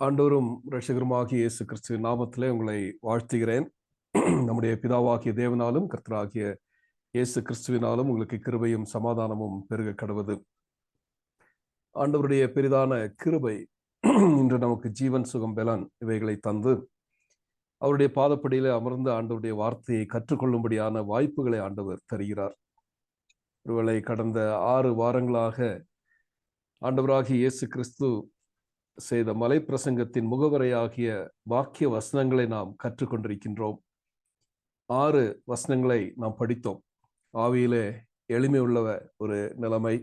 ஆண்டவரும் இரட்சகருமாகிய இயேசு கிறிஸ்துவின் நாமத்திலே உங்களை வாழ்த்துகிறேன். நம்முடைய பிதாவாகிய தேவனாலும் கர்த்தராகிய இயேசு கிறிஸ்துவினாலும் உங்களுக்கு கிருபையும் சமாதானமும் பெருக கடவது. ஆண்டவருடைய பெரிதான கிருபை இன்று நமக்கு ஜீவன், சுகம், பலன் இவைகளை தந்து அவருடைய பாதப்படியிலே அமர்ந்து ஆண்டவருடைய வார்த்தையை கற்றுக்கொள்ளும்படியான வாய்ப்புகளை ஆண்டவர் தருகிறார். ஒருவேளை கடந்த 6 வாரங்களாக ஆண்டவராகிய இயேசு கிறிஸ்து செய்த மலை பிரசங்கத்தின் முகவரையாகிய வாக்கிய வசனங்களை நாம் கற்றுக்கொண்டிருக்கின்றோம். 6 வசனங்களை நாம் படித்தோம். ஆவியிலே எளிமை உள்ள ஒரு நிலைமை,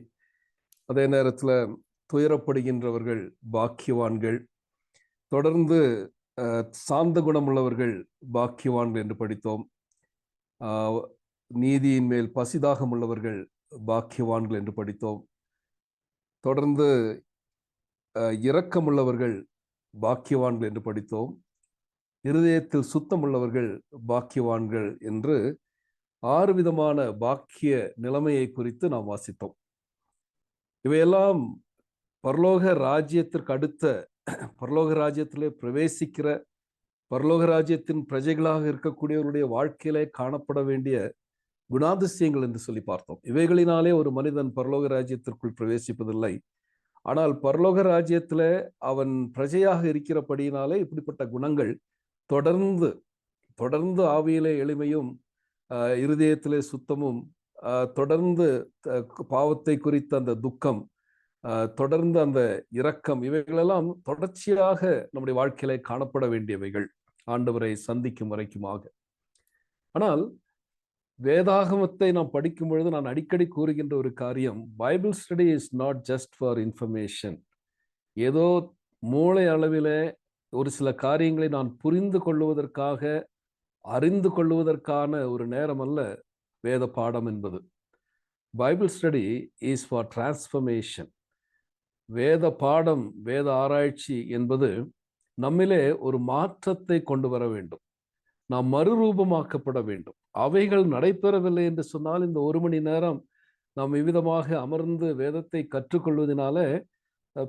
அதே நேரத்தில் துயரப்படுகின்றவர்கள் பாக்கியவான்கள், தொடர்ந்து சாந்த குணமுள்ளவர்கள் பாக்கியவான்கள் என்று படித்தோம். நீதியின் மேல் பசிதாகம் உள்ளவர்கள் பாக்கியவான்கள் என்று படித்தோம். தொடர்ந்து இரக்கமுள்ளவர்கள் பாக்கியவான்கள் என்று படித்தோம். இருதயத்தில் சுத்தம் உள்ளவர்கள் பாக்கியவான்கள் என்று 6 விதமான பாக்கிய நிலைமையை குறித்து நாம் வாசித்தோம். இவையெல்லாம் பரலோக ராஜ்யத்திற்கு அடுத்த, பரலோக ராஜ்யத்திலே பிரவேசிக்கிற, பரலோக ராஜ்யத்தின் பிரஜைகளாக இருக்கக்கூடியவருடைய வாழ்க்கையிலே காணப்பட வேண்டிய குணாதிசயங்கள் என்று சொல்லி பார்த்தோம். இவைகளினாலே ஒரு மனிதன் பரலோக ராஜ்யத்திற்குள் பிரவேசிப்பதில்லை. ஆனால் பரலோக ராஜ்யத்துல அவன் பிரஜையாக இருக்கிறபடியினாலே இப்படிப்பட்ட குணங்கள் தொடர்ந்து ஆவியிலே எளிமையும் இருதயத்திலே சுத்தமும், தொடர்ந்து பாவத்தை குறித்த அந்த துக்கம், தொடர்ந்து அந்த இரக்கம், இவைகளெல்லாம் தொடர்ச்சியாக நம்முடைய வாழ்க்கையிலே காணப்பட வேண்டியவைகள் ஆண்டவரை சந்திக்கும் வரைக்குமாக. ஆனால் வேதாகமத்தை நாம் படிக்கும் பொழுது நான் அடிக்கடி கூறுகின்ற ஒரு காரியம், Bible study is not just for information. ஏதோ மூளை அளவிலே ஒரு சில காரியங்களை நான் புரிந்து கொள்வதற்காக, அறிந்து கொள்வதற்கான ஒரு நேரம் அல்ல வேத பாடம் என்பது. Bible study is for transformation. வேத பாடம், வேத ஆராய்ச்சி என்பது நம்மிலே ஒரு மாற்றத்தை கொண்டு வர வேண்டும். நாம் மறுரூபமாக்கப்பட வேண்டும். அவைகள் நடைபெறவில்லை என்று சொன்னால் இந்த 1 மணி நேரம் நாம் இவ்விதமாக அமர்ந்து வேதத்தை கற்றுக்கொள்வதனால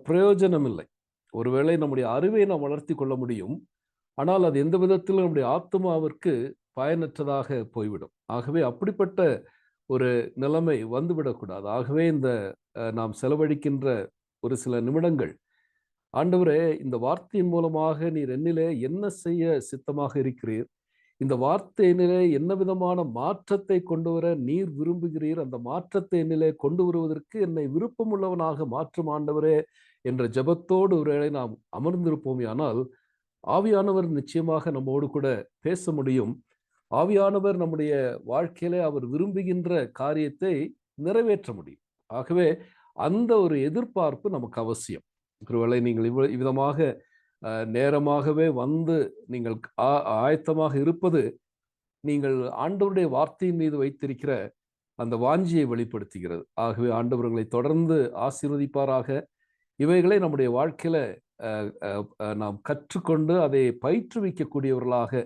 பிரயோஜனம் இல்லை. ஒருவேளை நம்முடைய அறிவை நாம் வளர்த்தி கொள்ள முடியும், ஆனால் அது எந்த விதத்திலும் நம்முடைய ஆத்மாவிற்கு பயனற்றதாக போய்விடும். ஆகவே அப்படிப்பட்ட ஒரு நிலைமை வந்துவிடக்கூடாது. ஆகவே இந்த நாம் செலவழிக்கின்ற ஒரு சில நிமிடங்கள், ஆண்டவரே இந்த வார்த்தையின் மூலமாக நீர் என்னிலே என்ன செய்ய சித்தமாக இருக்கிறீர், இந்த வார்த்தையினிலே என்ன விதமான மாற்றத்தை கொண்டு வர நீர் விரும்புகிறீர், அந்த மாற்றத்தை என்னிலே கொண்டு வருவதற்கு என்னை விருப்பமுள்ளவனாக மாற்றும் ஆண்டவரே என்ற ஜெபத்தோடு ஒருவேளை நாம் அமர்ந்திருப்போமே ஆனால் ஆவியானவர் நிச்சயமாக நம்மோடு கூட பேச முடியும். ஆவியானவர் நம்முடைய வாழ்க்கையிலே அவர் விரும்புகின்ற காரியத்தை நிறைவேற்ற முடியும். ஆகவே அந்த ஒரு எதிர்பார்ப்பு நமக்கு அவசியம். ஒருவேளை நீங்கள் இவ்விதமாக நேரமாகவே வந்து நீங்கள் ஆயத்தமாக இருப்பது, நீங்கள் ஆண்டவருடைய வார்த்தையின் மீது வைத்திருக்கிற அந்த வாஞ்சியை வெளிப்படுத்துகிறது. ஆகவே ஆண்டவர்களை தொடர்ந்து ஆசீர்வதிப்பாராக. இவைகளை நம்முடைய வாழ்க்கையில நாம் கற்றுக்கொண்டு அதை பயிற்றுவிக்கக்கூடியவர்களாக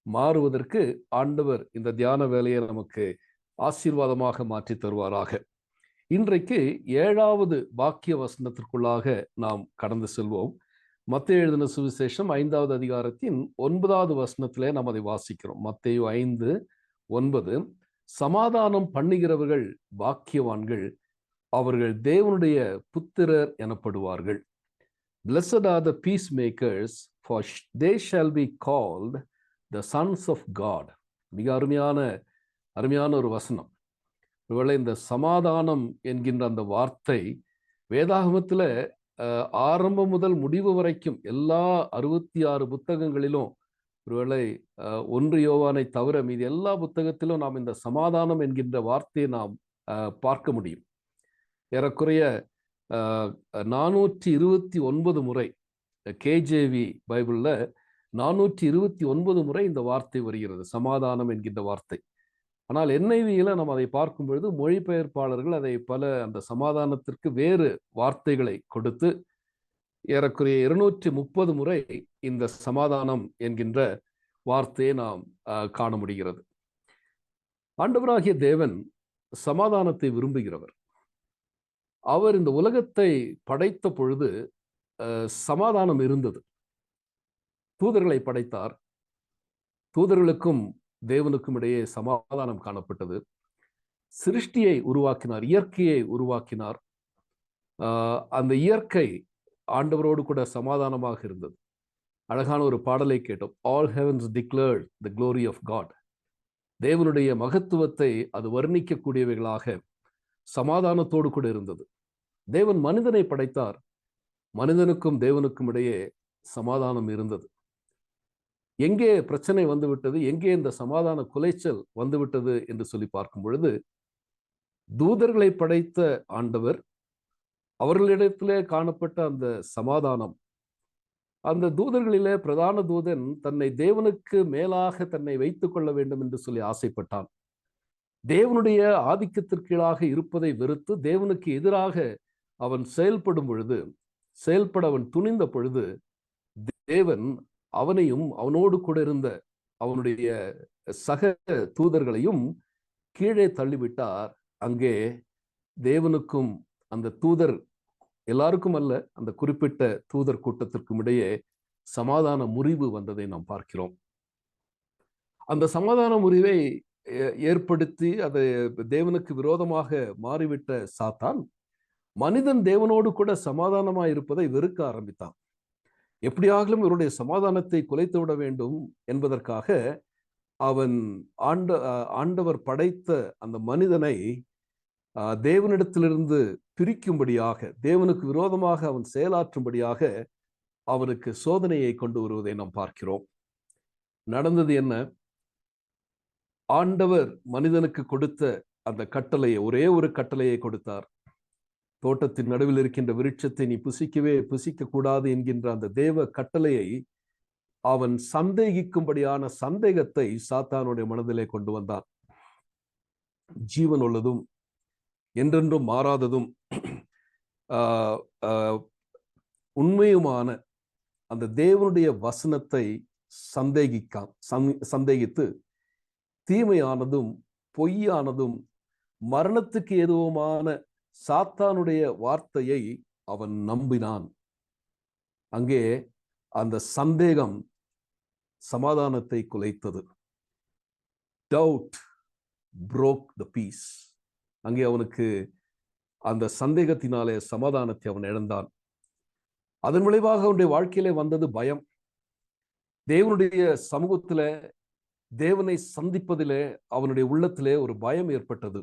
மாறுவதற்கு ஆண்டவர் இந்த தியான வேலையை நமக்கு ஆசீர்வாதமாக மாற்றி தருவாராக. இன்றைக்கு 7வது வாக்கிய வசனத்திற்குள்ளாக நாம் கடந்து செல்வோம். மத்தேயு எழுதின சுவிசேஷம் 5வது அதிகாரத்தின் 9வது வசனத்திலே நாம் அதை வாசிக்கிறோம். மத்தேயு 5:9, சமாதானம் பண்ணுகிறவர்கள் பாக்கியவான்கள், அவர்கள் தேவனுடைய புத்திரர் எனப்படுவார்கள். Blessed are the peacemakers, for they shall be called the sons of God. மிக அருமையான ஒரு வசனம். ஒருவேளை இந்த சமாதானம் என்கின்ற அந்த வார்த்தை வேதாகமத்தில் ஆரம்பம் முதல் முடிவு வரைக்கும் எல்லா 66 புத்தகங்களிலும், ஒருவேளை 1 யோவானை தவிர மீது எல்லா புத்தகத்திலும் நாம் இந்த சமாதானம் என்கின்ற வார்த்தையை நாம் பார்க்க முடியும். ஏறக்குறைய 429 முறை கேஜேவி பைபிள்ல 429 முறை இந்த வார்த்தை வருகிறது, சமாதானம் என்கின்ற வார்த்தை. ஆனால் NIV-யில நாம் அதை பார்க்கும் பொழுது மொழிபெயர்ப்பாளர்கள் அதை அந்த சமாதானத்திற்கு வேறு வார்த்தைகளை கொடுத்து ஏறக்குறைய 230 முறை இந்த சமாதானம் என்கின்ற வார்த்தையை நாம் காண முடிகிறது. ஆண்டவராகிய தேவன் சமாதானத்தை விரும்புகிறவர். அவர் இந்த உலகத்தை படைத்த பொழுது சமாதானம் இருந்தது. தூதர்களை படைத்தார். தூதர்களுக்கும் தேவனுக்கும் இடையே சமாதானம் காணப்பட்டது. சிருஷ்டியை உருவாக்கினார், இயற்கையை உருவாக்கினார். அந்த இயற்கை ஆண்டவரோடு கூட சமாதானமாக இருந்தது. அழகான ஒரு பாடலை கேட்டோம். All heavens declared the glory of God. தேவனுடைய மகத்துவத்தை அது வர்ணிக்கக்கூடியவைகளாக சமாதானத்தோடு கூட இருந்தது. தேவன் மனிதனை படைத்தார். மனிதனுக்கும் தேவனுக்கும் இடையே சமாதானம் இருந்தது. எங்கே பிரச்சனை வந்துவிட்டது, எங்கே இந்த சமாதான குலைச்சல் வந்துவிட்டது என்று சொல்லி பார்க்கும் பொழுது, தூதர்களை படைத்த ஆண்டவர், அவர்களிடத்திலே காணப்பட்ட அந்த சமாதானம், அந்த தூதர்களிலே பிரதான தூதன் தன்னை தேவனுக்கு மேலாக தன்னை வைத்துக் கொள்ள வேண்டும் என்று சொல்லி ஆசைப்பட்டான். தேவனுடைய ஆதிக்கத்திற்கீழாக இருப்பதை வெறுத்து தேவனுக்கு எதிராக அவன் செயல்படும் பொழுது, செயல்பட அவன் துணிந்த பொழுது, தேவன் அவனையும் அவனோடு கூட இருந்த அவனுடைய சக தூதர்களையும் கீழே தள்ளிவிட்டார். அங்கே தேவனுக்கும் அந்த தூதர் எல்லாருக்கும் அல்ல, அந்த குறிப்பிட்ட தூதர் கூட்டத்திற்கும் இடையே சமாதான முறிவு வந்ததை நாம் பார்க்கிறோம். அந்த சமாதான முறிவை ஏற்படுத்தி அதை தேவனுக்கு விரோதமாக மாறிவிட்ட சாத்தான் மனிதன் தேவனோடு கூட சமாதானமாய் இருப்பதை வெறுக்க ஆரம்பித்தான். எப்படியாகலும் இவருடைய சமாதானத்தை குலைத்து விட வேண்டும் என்பதற்காக அவன் ஆண்டவர் படைத்த அந்த மனிதனை தேவனிடத்திலிருந்து பிரிக்கும்படியாக, தேவனுக்கு விரோதமாக அவன் செயலாற்றும்படியாக அவனுக்கு சோதனையை கொண்டு வருவதை நாம் பார்க்கிறோம். நடந்தது என்ன? ஆண்டவர் மனிதனுக்கு கொடுத்த அந்த கட்டளையை, ஒரே ஒரு கட்டளையை கொடுத்தார். தோட்டத்தின் நடுவில் இருக்கின்ற விருட்சத்தை நீ புசிக்க கூடாது என்கின்ற அந்த தேவ கட்டளையை அவன் சந்தேகிக்கும்படியான சந்தேகத்தை சாத்தானுடைய மனதிலே கொண்டு வந்தான். ஜீவன் உள்ளதும் என்றென்றும் மாறாததும் உண்மையுமான அந்த தேவனுடைய வசனத்தை சந்தேகித்து தீமையானதும் பொய்யானதும் மரணத்துக்கு எதுவுமான சாத்தானுடைய வார்த்தையை அவன் நம்பினான். அங்கே அந்த சந்தேகம் சமாதானத்தை குலைத்தது. Doubt broke the peace. அங்கே அவனுக்கு அந்த சந்தேகத்தினாலே சமாதானத்தை அவன் இழந்தான். அதன் விளைவாக அவனுடைய வாழ்க்கையிலே வந்தது பயம். தேவனுடைய சமூகத்திலே, தேவனை சந்திப்பதிலே அவனுடைய உள்ளத்திலே ஒரு பயம் ஏற்பட்டது.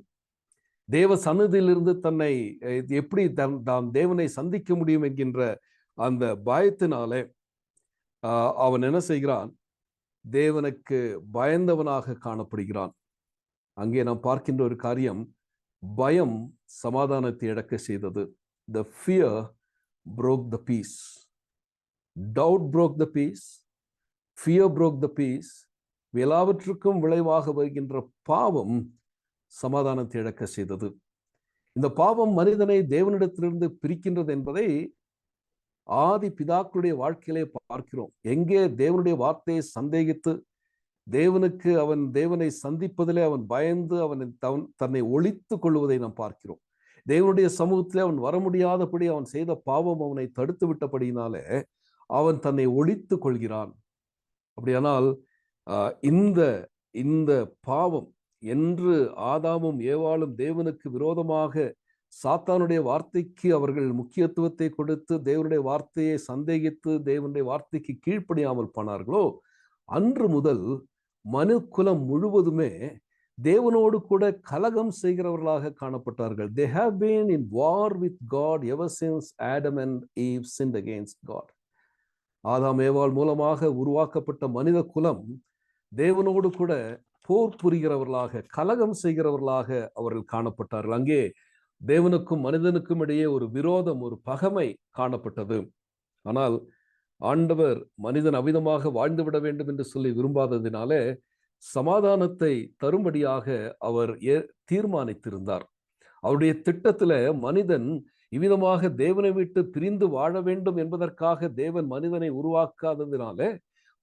தேவ சன்னதியிலிருந்து தன்னை எப்படி தான் தேவனை சந்திக்க முடியும் என்கின்ற அந்த பயத்தினாலே அவன் என்ன செய்கிறான்? தேவனுக்கு பயந்தவனாக காணப்படுகிறான். அங்கே நாம் பார்க்கின்ற ஒரு காரியம், பயம் சமாதானத்தை இழக்க செய்தது. The fear broke the peace. Doubt broke the peace. Fear broke the peace. எல்லாவற்றுக்கும் விளைவாக வருகின்ற பாவம் சமாதானத்தை இழக்க செய்தது. இந்த பாவம் மனிதனை தேவனிடத்திலிருந்து பிரிக்கின்றது என்பதை ஆதி பிதாக்களுடைய வாழ்க்கையிலே பார்க்கிறோம். எங்கே தேவனுடைய வார்த்தையை சந்தேகித்து அவன் தேவனை சந்திப்பதிலே அவன் பயந்து தன்னை ஒழித்து கொள்வதை நாம் பார்க்கிறோம். தேவனுடைய சமூகத்திலே அவன் வர முடியாதபடி அவன் செய்த பாவம் அவனை தடுத்து விட்டபடியினாலே அவன் தன்னை ஒழித்து கொள்கிறான். அப்படியானால் இந்த பாவம் என்று ஆதாமும் ஏவாளும் தேவனுக்கு விரோதமாக சாத்தானுடைய வார்த்தைக்கு அவர்கள் முக்கியத்துவத்தை கொடுத்து தேவனுடைய வார்த்தையை சந்தேகித்து தேவனுடைய வார்த்தைக்கு கீழ்ப்படியாமல் போனார்களோ, அன்று முதல் மனு குலம் முழுவதுமே தேவனோடு கூட கலகம் செய்கிறவர்களாக காணப்பட்டார்கள். They have been in war with God ever since Adam and Eve sinned against God. ஆதாம் ஏவாள் மூலமாக உருவாக்கப்பட்ட மனித குலம் தேவனோடு கூட போர் புரிகிறவர்களாக, கலகம் செய்கிறவர்களாக அவர்கள் காணப்பட்டார்கள். அங்கே தேவனுக்கும் மனிதனுக்கும் இடையே ஒரு விரோதம், ஒரு பகைமை காணப்பட்டது. ஆனால் ஆண்டவர் மனிதன் அவிதமாக வாழ்ந்துவிட வேண்டும் என்று சொல்லி விரும்பாததினாலே சமாதானத்தை தரும்படியாக அவர் தீர்மானித்திருந்தார். அவருடைய திட்டத்துல மனிதன் இவ்விதமாக தேவனை விட்டு பிரிந்து வாழ வேண்டும் என்பதற்காக தேவன் மனிதனை உருவாக்காததினாலே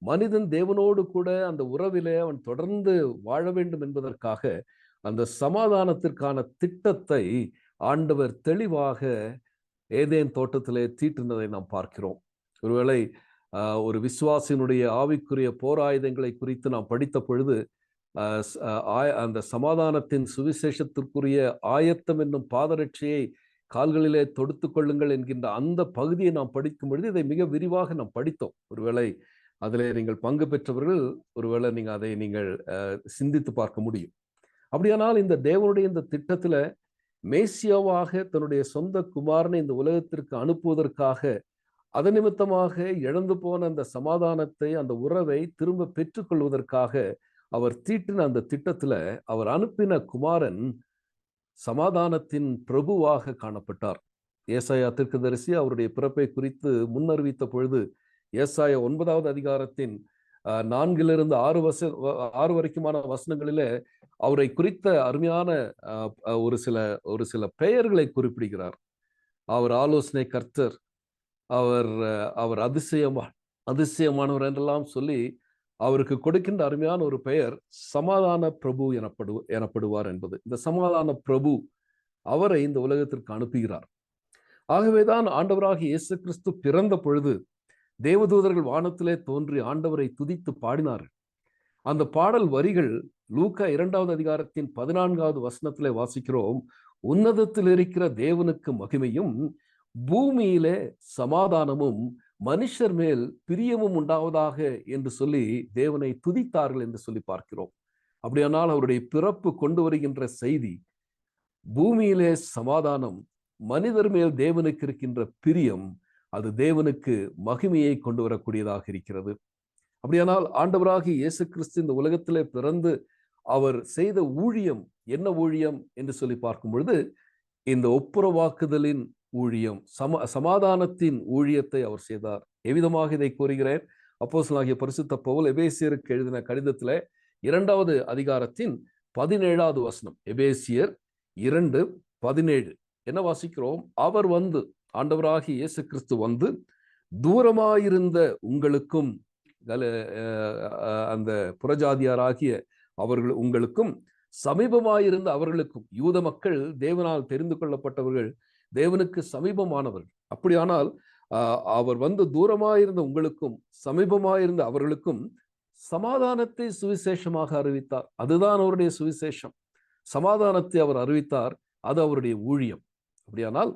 மனிதன் தேவனோடு கூட அந்த உறவிலே அவன் தொடர்ந்து வாழ வேண்டும் என்பதற்காக அந்த சமாதானத்திற்கான திட்டத்தை ஆண்டவர் தெளிவாக ஏதேன் தோட்டத்திலே தீட்டினதை நாம் பார்க்கிறோம். ஒருவேளை ஒரு விசுவாசியினுடைய ஆவிக்குரிய போராயுதங்களை குறித்து நாம் படித்த பொழுது அந்த சமாதானத்தின் சுவிசேஷத்திற்குரிய ஆயத்தம் என்னும் பாதரட்சியை கால்களிலே தொடுத்து கொள்ளுங்கள் என்கின்ற அந்த பகுதியை நாம் படிக்கும் பொழுது இதை மிக விரிவாக நாம் படித்தோம். ஒருவேளை அதிலே நீங்கள் பங்கு பெற்றவர்கள் ஒருவேளை அதை நீங்கள் சிந்தித்து பார்க்க முடியும். அப்படியானால் இந்த தேவனுடைய இந்த திட்டத்துல மேசியாவாக தன்னுடைய சொந்த குமாரனை இந்த உலகத்திற்கு அனுப்புவதற்காக அதன் நிமித்தமாக இழந்து போன அந்த சமாதானத்தை, அந்த உறவை திரும்ப பெற்றுக்கொள்வதற்காக அவர் தீட்டின அந்த திட்டத்துல அவர் அனுப்பின குமாரன் சமாதானத்தின் பிரபுவாக காணப்பட்டார். ஏசாயா தீர்க்கதரிசி அவருடைய பிறப்பை குறித்து முன்னறிவித்த பொழுது ஏசாயா 9வது அதிகாரத்தின் 4 to 6 வரைக்குமான வசனங்களிலே அவரை குறித்த அருமையான ஒரு சில பெயர்களை குறிப்பிடுகிறார். அவர் ஆலோசனை கர்த்தர், அவர் அதிசயமானவர் என்றெல்லாம் சொல்லி அவருக்கு கொடுக்கின்ற அருமையான ஒரு பெயர் சமாதான பிரபு எனப்படுவார் என்பது. இந்த சமாதான பிரபு அவரை இந்த உலகத்திற்கு அனுப்புகிறார். ஆகவேதான் ஆண்டவராகிய இயேசு கிறிஸ்து பிறந்த பொழுது தேவதூதர்கள் வானத்திலே தோன்றி ஆண்டவரை துதித்து பாடினார்கள். அந்த பாடல் வரிகள் லூக்கா 2வது அதிகாரத்தின் 14வது வசனத்திலே வாசிக்கிறோம். உன்னதத்தில் இருக்கிற தேவனுக்கு மகிமையும் பூமியிலே சமாதானமும் மனுஷர் மேல் பிரியமும் உண்டாவதாக என்று சொல்லி தேவனை துதித்தார்கள் என்று சொல்லி பார்க்கிறோம். அப்படியானால் அவருடைய பிறப்பு கொண்டு வருகின்ற செய்தி பூமியிலே சமாதானம், மனிதர் மேல் தேவனுக்கு இருக்கின்ற பிரியம், அது தேவனுக்கு மகிமையை கொண்டு வரக்கூடியதாக இருக்கிறது. அப்படியானால் ஆண்டவராகிய இயேசு கிறிஸ்து இந்த உலகத்திலே பிறந்து அவர் செய்த ஊழியம் என்ன ஊழியம் என்று சொல்லி பார்க்கும் பொழுது இந்த ஒப்புரவாக்குதலின் ஊழியம், சமாதானத்தின் ஊழியத்தை அவர் செய்தார். எவ்விதமாக இதை கூறுகிறேன்? அப்போஸ்தலனாகிய பரிசுத்த பவுல் எபேசியருக்கு எழுதின கடிதத்திலே 2வது அதிகாரத்தின் 17வது வசனம், எபேசியர் 2:17 என்ன வாசிக்கிறோம்? அவர் வந்து, ஆண்டவராகிய இயேசு கிறிஸ்து வந்து தூரமாயிருந்த உங்களுக்கும் அந்த புறஜாதியாராகிய உங்களுக்கும் சமீபமாயிருந்த அவர்களுக்கும், யூத மக்கள் தேவனால் தெரிந்து கொள்ளப்பட்டவர்கள், தேவனுக்கு சமீபமானவர்கள். அப்படியானால் அவர் வந்து தூரமாயிருந்த உங்களுக்கும் சமீபமாயிருந்த அவர்களுக்கும் சமாதானத்தை சுவிசேஷமாக அறிவித்தார். அதுதான் அவருடைய சுவிசேஷம். சமாதானத்தை அவர் அறிவித்தார். அது அவருடைய ஊழியம். அப்படியானால்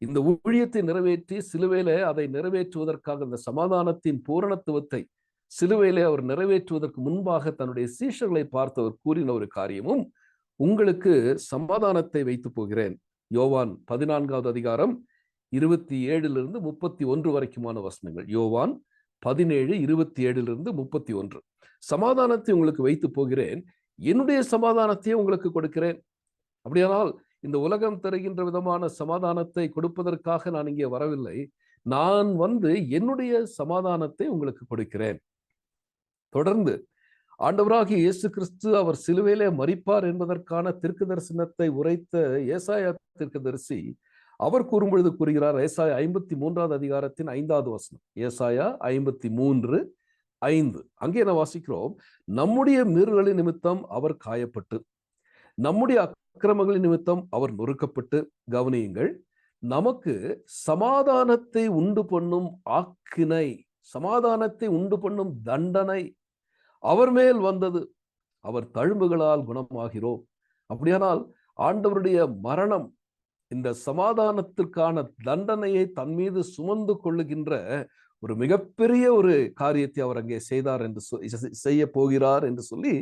இந்த ஊழியத்தை நிறைவேற்றி சிலுவையிலே அதை நிறைவேற்றுவதற்காக இந்த சமாதானத்தின் பூரணத்துவத்தை சிலுவையிலே அவர் நிறைவேற்றுவதற்கு முன்பாக தன்னுடைய சீஷர்களை பார்த்தவர் கூறின ஒரு காரியமும், உங்களுக்கு சமாதானத்தை வைத்து போகிறேன். யோவான் 14வது அதிகாரம் 27 to 31 வரைக்குமான வசனங்கள். யோவான் 17, 27 to 31. சமாதானத்தை உங்களுக்கு வைத்து போகிறேன், என்னுடைய சமாதானத்தையே உங்களுக்கு கொடுக்கிறேன். அப்படியானால் இந்த உலகம் தருகின்ற விதமான சமாதானத்தை கொடுப்பதற்காக நான் இங்கே வரவில்லை. நான் வந்து என்னுடைய சமாதானத்தை உங்களுக்கு கொடுக்கிறேன். தொடர்ந்து ஆண்டவராகிய இயேசு கிறிஸ்து அவர் சிலுவையிலே மரிப்பார் என்பதற்கான தீர்க்க தரிசனத்தை உரைத்த ஏசாயா தீர்க்கதரிசி அவர் கூறும்பொழுது கூறுகிறார். ஏசாயா 53வது அதிகாரத்தின் 5வது வசனம். ஏசாயா 53:5. அங்கே என்ன வாசிக்கிறோம்? நம்முடைய மீறுதலின் நிமித்தம் அவர் காயப்பட்டு, நம்முடைய அக்கிரமங்களின் நிமித்தம் அவர் நொறுக்கப்பட்டு, கவனியுங்கள், நமக்கு சமாதானத்தை உண்டு பண்ணும் ஆக்கினை, சமாதானத்தை உண்டு பண்ணும் தண்டனை அவர் மேல் வந்தது, அவர் தழும்புகளால் குணமாகிறோம். அப்படியானால் ஆண்டவருடைய மரணம் இந்த சமாதானத்திற்கான தண்டனையை தன் மீது சுமந்து கொள்ளுகின்ற ஒரு மிகப்பெரிய ஒரு காரியத்தை அவர் அங்கே செய்தார் என்று செய்ய போகிறார் என்று சொல்லி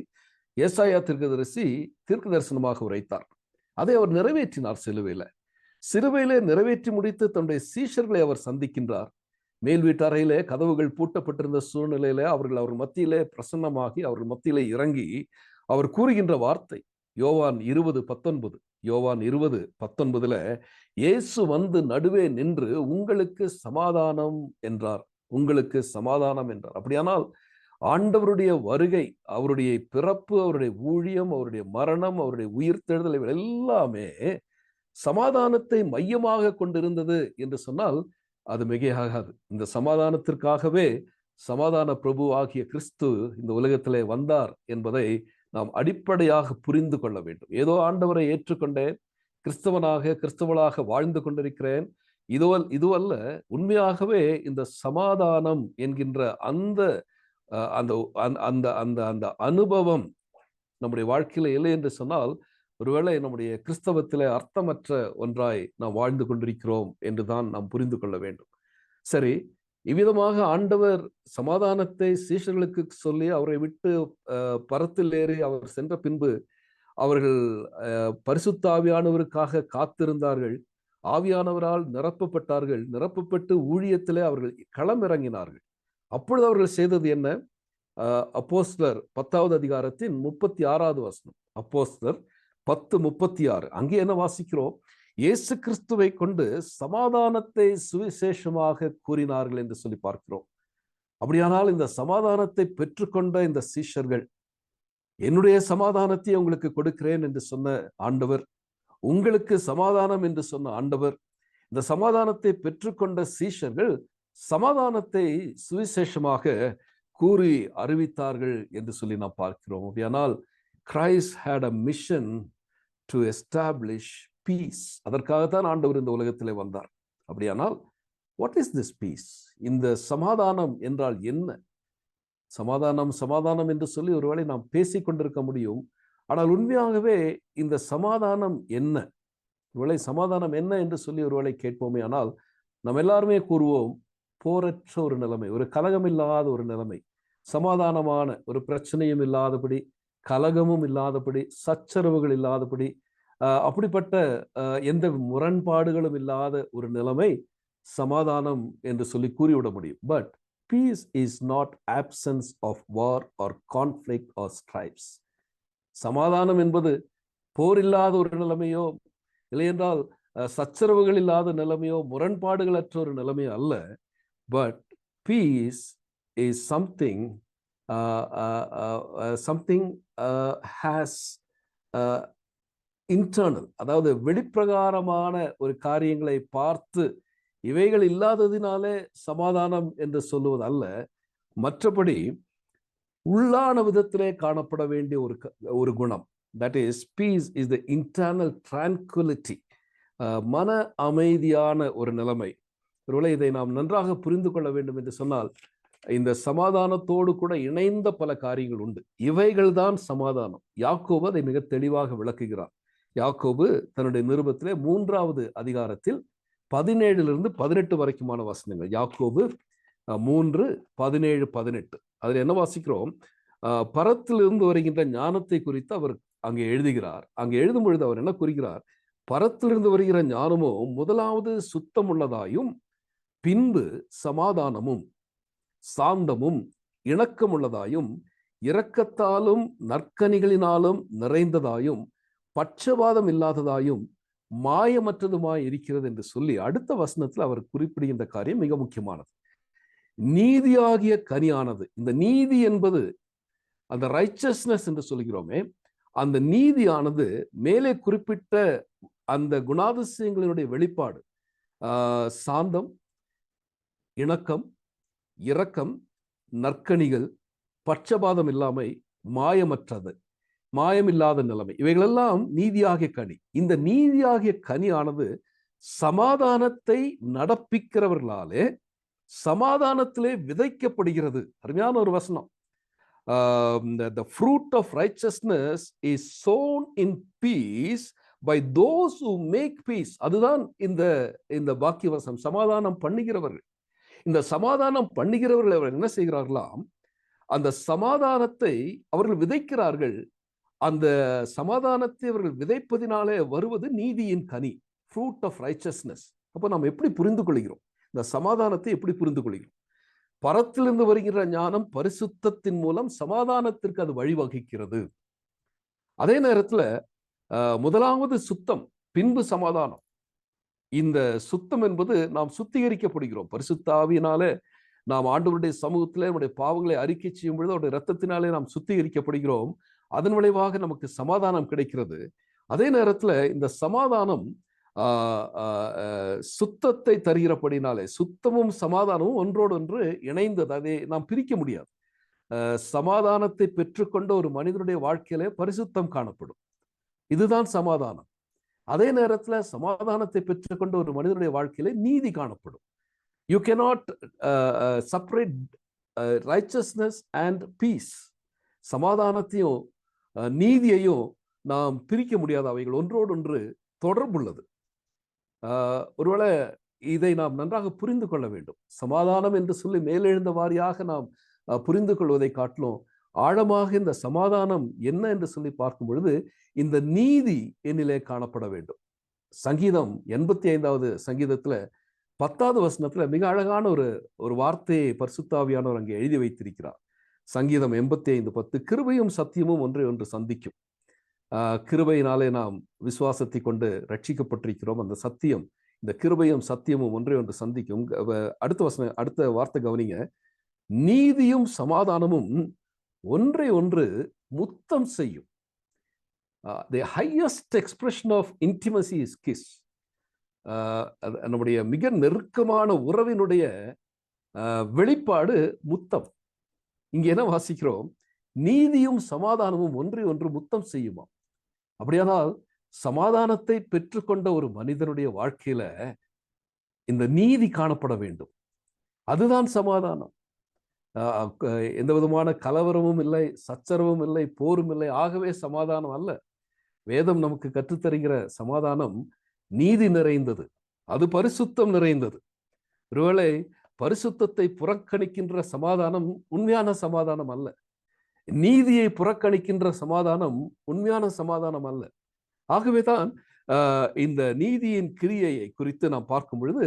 ஏசாயா தீர்க்கதரிசி தீர்க்க தரிசனமாக உரைத்தார். அதை அவர் நிறைவேற்றினார். சிலுவையிலே நிறைவேற்றி முடித்து தன்னுடைய சீஷர்களை அவர் சந்திக்கின்றார். மேல் வீட்டறையிலே கதவுகள் பூட்டப்பட்டிருந்த சூழ்நிலையில அவர் மத்தியிலே பிரசன்னமாகி அவர்கள் மத்தியிலே இறங்கி அவர் கூறுகின்ற வார்த்தை யோவான் 20:19. யோவான் 20:19 இயேசு வந்து நடுவே நின்று உங்களுக்கு சமாதானம் என்றார். உங்களுக்கு சமாதானம் என்றார். அப்படியானால் ஆண்டவருடைய வருகை, அவருடைய பிறப்பு, அவருடைய ஊழியம், அவருடைய மரணம், அவருடைய உயிர்த்தெழுதல் இவை எல்லாமே சமாதானத்தை மையமாக கொண்டிருந்தது என்று சொன்னால் அது மிகையாகாது. இந்த சமாதானத்திற்காகவே சமாதான பிரபு ஆகிய கிறிஸ்து இந்த உலகத்திலே வந்தார் என்பதை நாம் அடிப்படையாக புரிந்து கொள்ள வேண்டும். ஏதோ ஆண்டவரை ஏற்றுக்கொண்டேன், கிறிஸ்தவனாக கிறிஸ்தவளாக வாழ்ந்து கொண்டிருக்கிறேன், இதுவல்ல, உண்மையாகவே இந்த சமாதானம் என்கின்ற அந்த அந்த அந்த அந்த அந்த அனுபவம் நம்முடைய வாழ்க்கையில இல்லை என்று சொன்னால், ஒருவேளை நம்முடைய கிறிஸ்தவத்திலே அர்த்தமற்ற ஒன்றாய் நாம் வாழ்ந்து கொண்டிருக்கிறோம் என்றுதான் நாம் புரிந்து கொள்ள வேண்டும். சரி, இவ்விதமாக ஆண்டவர் சமாதானத்தை சீஷர்களுக்கு சொல்லி அவரை விட்டு பரத்தில் ஏறி அவர் சென்ற பின்பு அவர்கள் பரிசுத்த ஆவியானவருக்காக காத்திருந்தார்கள். ஆவியானவரால் நிரப்பப்பட்டார்கள். நிரப்பப்பட்டு ஊழியத்திலே அவர்கள் களமிறங்கினார்கள். அப்பொழுது அவர்கள் செய்தது என்ன? அப்போஸ்தலர் 10வது அதிகாரத்தின் 36வது வசனம். அப்போஸ்தலர் 10:36. அங்கே என்ன வாசிக்கிறோம்? இயேசு கிறிஸ்துவை கொண்டு சமாதானத்தை சுவிசேஷமாக கூறினார்கள் என்று சொல்லி பார்க்கிறோம். அப்படியானால் இந்த சமாதானத்தை பெற்றுக்கொண்ட இந்த சீஷர்கள், என்னுடைய சமாதானத்தை உங்களுக்கு கொடுக்கிறேன் என்று சொன்ன ஆண்டவர், உங்களுக்கு சமாதானம் என்று சொன்ன ஆண்டவர், இந்த சமாதானத்தை பெற்றுக்கொண்ட சீஷர்கள் சமாதானத்தை சுவிசேஷமாக கூறி அறிவித்தார்கள் என்று சொல்லி நாம் பார்க்கிறோம். அப்படியானால் Christ had a mission to establish peace. அதற்காகத்தான் ஆண்டவர் இந்த உலகத்திலே வந்தார். அப்படியானால் what is this peace? இந்த சமாதானம் என்றால் என்ன? சமாதானம் சமாதானம் என்று சொல்லி ஒருவேளை நாம் பேசிக் கொண்டிருக்க முடியும். ஆனால் உண்மையாகவே இந்த சமாதானம் என்ன? ஒருவேளை சமாதானம் என்ன என்று சொல்லி ஒருவேளை கேட்போமே, ஆனால் நம்ம எல்லாருமே கூறுவோம், போரற்ற ஒரு நிலைமை, ஒரு கலகம் இல்லாத ஒரு நிலைமை, சமாதானமான ஒரு பிரச்சனையும் இல்லாதபடி, கலகமும் இல்லாதபடி, சச்சரவுகள் இல்லாதபடி, அப்படிப்பட்ட எந்த முரண்பாடுகளும் இல்லாத ஒரு நிலைமை சமாதானம் என்று சொல்லி கூறிவிட முடியும். But peace is not absence of war or conflict or stripes. சமாதானம் என்பது போர் இல்லாத ஒரு நிலைமையோ, இல்லையென்றால் சச்சரவுகள் இல்லாத நிலைமையோ, முரண்பாடுகள் அற்ற ஒரு நிலைமையோ அல்ல. But peace is something has internal, அதாவது வெளிப்பிரகாரமான ஒரு காரியங்களை பார்த்து இவைகள் இல்லாததினாலே சமாதானம் என்று சொல்லுவது அல்ல. மற்றபடி உள்ளான விதத்திலே காணப்பட வேண்டிய ஒரு குணம். That is, peace is the internal tranquility. மன அமைதியான ஒரு நிலைமை. ஒருவேளை இதை நாம் நன்றாக புரிந்து கொள்ள வேண்டும் என்று சொன்னால், இந்த சமாதானத்தோடு கூட இணைந்த பல காரியங்கள் உண்டு. இவைகள் தான் சமாதானம். யாக்கோபு அதை மிக தெளிவாக விளக்குகிறார். யாக்கோபு தன்னுடைய நிருபத்திலே 3வது அதிகாரத்தில் 17 - 18 வரைக்குமான வசனங்கள். யாக்கோபு 3:17-18. அதில் என்ன வாசிக்கிறோம்? பரத்திலிருந்து வருகின்ற ஞானத்தை குறித்து அவர் அங்கே எழுதுகிறார். அங்கே எழுதும் பொழுது அவர் என்ன கூறுகிறார்? பரத்திலிருந்து வருகிற ஞானமோ முதலாவது சுத்தமுள்ளதாயும், பின்பு சமாதானமும் சாந்தமும் இணக்கமுள்ளதாயும், இரக்கத்தாலும் நற்கனிகளினாலும் நிறைந்ததாயும், பட்சபாதம் இல்லாததாயும், மாயமற்றதுமாய் இருக்கிறது என்று சொல்லி அடுத்த வசனத்தில் அவர் குறிப்பிடுகின்ற காரியம் மிக முக்கியமானது. நீதியாகிய கனியானது. இந்த நீதி என்பது அந்த ரைச்சஸ்னஸ் என்று சொல்கிறோமே, அந்த நீதியானது மேலே குறிப்பிட்ட அந்த குணாதிசயங்களினுடைய வெளிப்பாடு. சாந்தம், இணக்கம், இரக்கம், நற்கனிகள், பட்சபாதம் இல்லாமை, மாயமற்றது, மாயமில்லாத நிலைமை, இவைகளெல்லாம் நீதியாகிய கனி. இந்த நீதியாகிய கனியானது சமாதானத்தை நடப்பிக்கிறவர்களாலே சமாதானத்திலே விதைக்கப்படுகிறது. அருமையான ஒரு வசனம். The fruit of righteousness is sown in peace by those who make peace. அதுதான் இந்த வாக்கிய வசனம். சமாதானம் பண்ணுகிறவர்கள். இந்த சமாதானம் பண்ணுகிறவர்கள் அவர்கள் என்ன செய்கிறார்களாம்? அந்த சமாதானத்தை அவர்கள் விதைக்கிறார்கள். அந்த சமாதானத்தை அவர்கள் விதைப்பதினாலே வருவது நீதியின் கனி, ஃப்ரூட் ஆஃப் ரைச்சஸ்னஸ். அப்போ நாம் எப்படி புரிந்து கொள்கிறோம்? இந்த சமாதானத்தை எப்படி புரிந்து கொள்கிறோம்? பரத்திலிருந்து வருகிற ஞானம் பரிசுத்தத்தின் மூலம் சமாதானத்திற்கு அது வழிவகுக்கிறது. அதே நேரத்தில் முதலாவது சுத்தம், பின்பு சமாதானம். இந்த சுத்தம் என்பது நாம் சுத்திகரிக்கப்படுகிறோம். பரிசுத்த ஆவியினாலே நாம் ஆண்டவருடைய சமூகத்திலே நம்முடைய பாவங்களை அறிக்கை செய்யும் பொழுது அவருடைய இரத்தத்தினாலே நாம் சுத்திகரிக்கப்படுகிறோம். அதன் விளைவாக நமக்கு சமாதானம் கிடைக்கிறது. அதே நேரத்தில் இந்த சமாதானம் சுத்தத்தை தருகிறபடினாலே, சுத்தமும் சமாதானமும் ஒன்றோடு ஒன்று இணைந்தது. அதை நாம் பிரிக்க முடியாது. சமாதானத்தை பெற்றுக்கொண்ட ஒரு மனிதனுடைய வாழ்க்கையிலே பரிசுத்தம் காணப்படும். இதுதான் சமாதானம். அதே நேரத்துல சமாதானத்தை பெற்றுக்கொண்ட ஒரு மனிதனுடைய வாழ்க்கையில நீதி காணப்படும். You cannot separate righteousness and peace. சமாதானத்தையும் நீதியையும் நாம் பிரிக்க முடியாத, அவைகள் ஒன்றோடு ஒன்று தொடர்புள்ளது. ஒருவேளை இதை நாம் நன்றாக புரிந்து கொள்ள வேண்டும். சமாதானம் என்று சொல்லி மேலெழுந்த வாரியாக நாம் புரிந்து கொள்வதை காட்டிலும் ஆழமாக இந்த சமாதானம் என்ன என்று சொல்லி பார்க்கும் பொழுது இந்த நீதி என்னிலே காணப்பட வேண்டும். சங்கீதம் 85வது சங்கீதத்துல 10வது வசனத்துல மிக அழகான ஒரு வார்த்தையை பரிசுத்த ஆவியானவர் அங்கே எழுதி வைத்திருக்கிறார். சங்கீதம் 85:10, கிருபையும் சத்தியமும் ஒன்றை ஒன்று சந்திக்கும். கிருபையினாலே நாம் விசுவாசத்தை கொண்டு ரட்சிக்கப்பட்டிருக்கிறோம். அந்த சத்தியம், இந்த கிருபையும் சத்தியமும் ஒன்றை ஒன்று சந்திக்கும். அடுத்த வார்த்தை கவனிங்க. நீதியும் சமாதானமும் ஒன்றை ஒன்று முத்தம் செய்யும். The highest expression of intimacy is kiss. நம்முடைய மிக நெருக்கமான உறவினுடைய வெளிப்பாடு முத்தம். இங்க என்ன வாசிக்கிறோம்? நீதியும் சமாதானமும் ஒன்றை ஒன்று முத்தம் செய்யுமா. அப்படியானால் சமாதானத்தை பெற்றுக்கொண்ட ஒரு மனிதனுடைய வாழ்க்கையில இந்த நீதி காணப்பட வேண்டும். அதுதான் சமாதானம். எந்த விதமான கலவரமும் இல்லை, சச்சரவும் இல்லை, போரும் இல்லை. ஆகவே சமாதானம் அல்ல. வேதம் நமக்கு கற்றுத்தருகிற சமாதானம் நீதி நிறைந்தது, அது பரிசுத்தம் நிறைந்தது. ஒருவேளை பரிசுத்தத்தை புறக்கணிக்கின்ற சமாதானம் உண்மையான சமாதானம் அல்ல. நீதியை புறக்கணிக்கின்ற சமாதானம் உண்மையான சமாதானம் அல்ல. ஆகவேதான் இந்த நீதியின் கிரியையை குறித்து நாம் பார்க்கும் பொழுது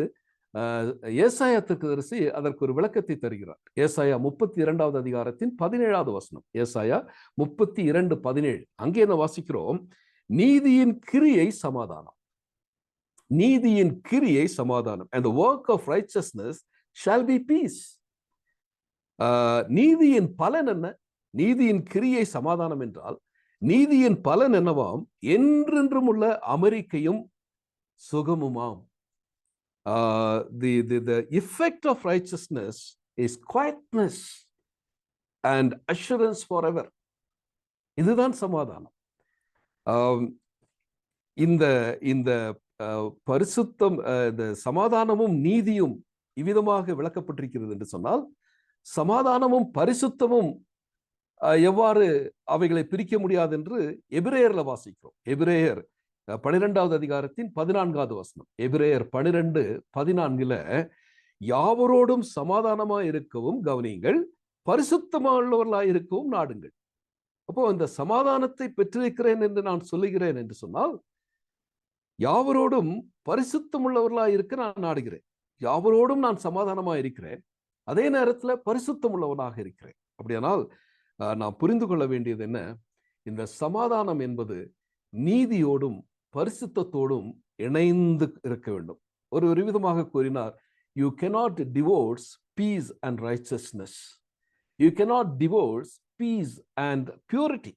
ஏசாயா தீர்க்கதரிசி அதற்கு ஒரு விளக்கத்தை தருகிறார். ஏசாயா 32வது அதிகாரத்தின் 17வது வசனம். ஏசாயா 32:17. அங்கே என்ன வாசிக்கிறோம்? நீதியின் கிரியை சமாதானம். நீதியின் கிரியை சமாதானம். And the work of righteousness shall be peace. நீதியின் பலன் என்ன? நீதியின் கிரியை சமாதானம் என்றால் நீதியின் பலன் என்னவாம்? என்றென்றும் உள்ள அமெரிக்கையும் சுகமுமாம். The effect of righteousness is quietness and assurance forever. இதுதான் சமாதானம். இந்த பரிசுத்தம், இந்த சமாதானமும் நீதியும் இவ்விதமாக விளக்கப்பட்டிருக்கிறது என்று சொன்னால், சமாதானமும் பரிசுத்தமும் எவ்வாறு அவைகளை பிரிக்க முடியாது என்று எபிரேயர்ல வாசிக்கிறோம். எபிரேயர் 12வது அதிகாரத்தின் 14வது வசனம். எபிரேயர் 12:14 யாவரோடும் சமாதானமாய் இருக்கவும் கவனியுங்கள், பரிசுத்தமுள்ளவர்களாய் இருக்கவும் நாடுங்கள். அப்போ இந்த சமாதானத்தை பெற்றிருக்கிறேன் என்று நான் சொல்லுகிறேன் என்று சொன்னால், யாவரோடும் பரிசுத்தம் உள்ளவர்களாய் இருக்க நான் நாடுகிறேன். யாவரோடும் நான் சமாதானமாய் இருக்கிறேன், அதே நேரத்துல பரிசுத்தம் உள்ளவனாக இருக்கிறேன். அப்படியானால் நாம் புரிந்து கொள்ள வேண்டியது என்ன? இந்த சமாதானம் என்பது நீதியோடும் பரிசுத்தத்தோடும் இணைந்து இருக்க வேண்டும். ஒரு விதமாக கூறினார், you cannot divorce peace and righteousness. You cannot divorce peace and purity.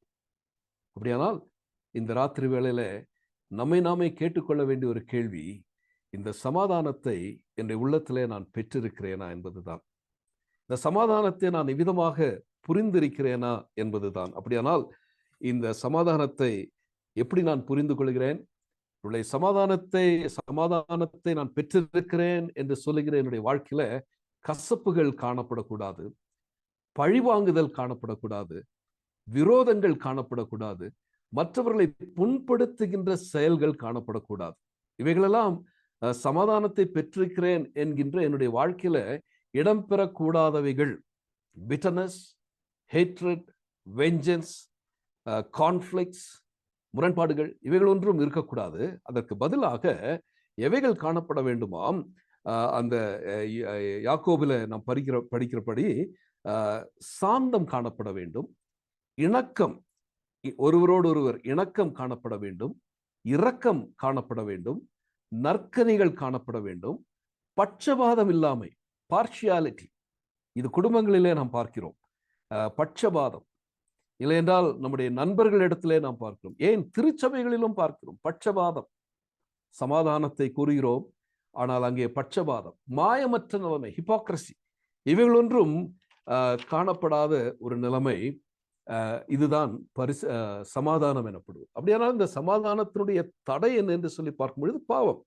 அப்படியானால் இந்த ராத்திரி வேளையில நம்மை நாமே கேட்டுக்கொள்ள வேண்டிய ஒரு கேள்வி, இந்த சமாதானத்தை என்னுடைய உள்ளத்திலே நான் பெற்றிருக்கிறேனா என்பதுதான். இந்த சமாதானத்தை நான் இவ்விதமாக புரிந்திருக்கிறேனா என்பதுதான். அப்படியானால் இந்த சமாதானத்தை எப்படி நான் புரிந்து கொள்கிறேன்? சமாதானத்தை நான் பெற்றிருக்கிறேன் என்று சொல்லுகிற என்னுடைய வாழ்க்கையில கசப்புகள் காணப்படக்கூடாது, பழிவாங்குதல் காணப்படக்கூடாது, விரோதங்கள் காணப்படக்கூடாது, மற்றவர்களை புண்படுத்துகின்ற செயல்கள் காணப்படக்கூடாது. இவைகளெல்லாம் சமாதானத்தை பெற்றிருக்கிறேன் என்கின்ற என்னுடைய வாழ்க்கையில இடம்பெறக்கூடாதவைகள். bitterness, hatred, vengeance, conflicts, முரண்பாடுகள், இவைகள் ஒன்றும் இருக்கக்கூடாது. அதற்கு பதிலாக எவைகள் காணப்பட வேண்டுமாம்? அந்த யாக்கோபில நாம் படிக்கிறபடி சாந்தம் காணப்பட வேண்டும், இணக்கம், ஒருவரோடு ஒருவர் இணக்கம் காணப்பட வேண்டும், இரக்கம் காணப்பட வேண்டும், நற்கனிகள் காணப்பட வேண்டும், பட்சபாதம் இல்லாமை, பார்ஷியாலிட்டி. இது குடும்பங்களிலே நாம் பார்க்கிறோம். பட்சபாதம் இல்லை என்றால் நம்முடைய நண்பர்களிடத்திலே நாம் பார்க்கிறோம், ஏன் திருச்சபைகளிலும் பார்க்கிறோம். பட்சபாதம். சமாதானத்தை கூறுகிறோம், ஆனால் அங்கே பட்சபாதம், மாயமற்ற நிலைமை, ஹிப்போக்ரசி, இவைகள் ஒன்றும் காணப்படாத ஒரு நிலைமை இதுதான் சமாதானம் எனப்படுவது. அப்படியானால் இந்த சமாதானத்தினுடைய தடை என்ன என்று சொல்லி பார்க்கும் பொழுது பாவம்.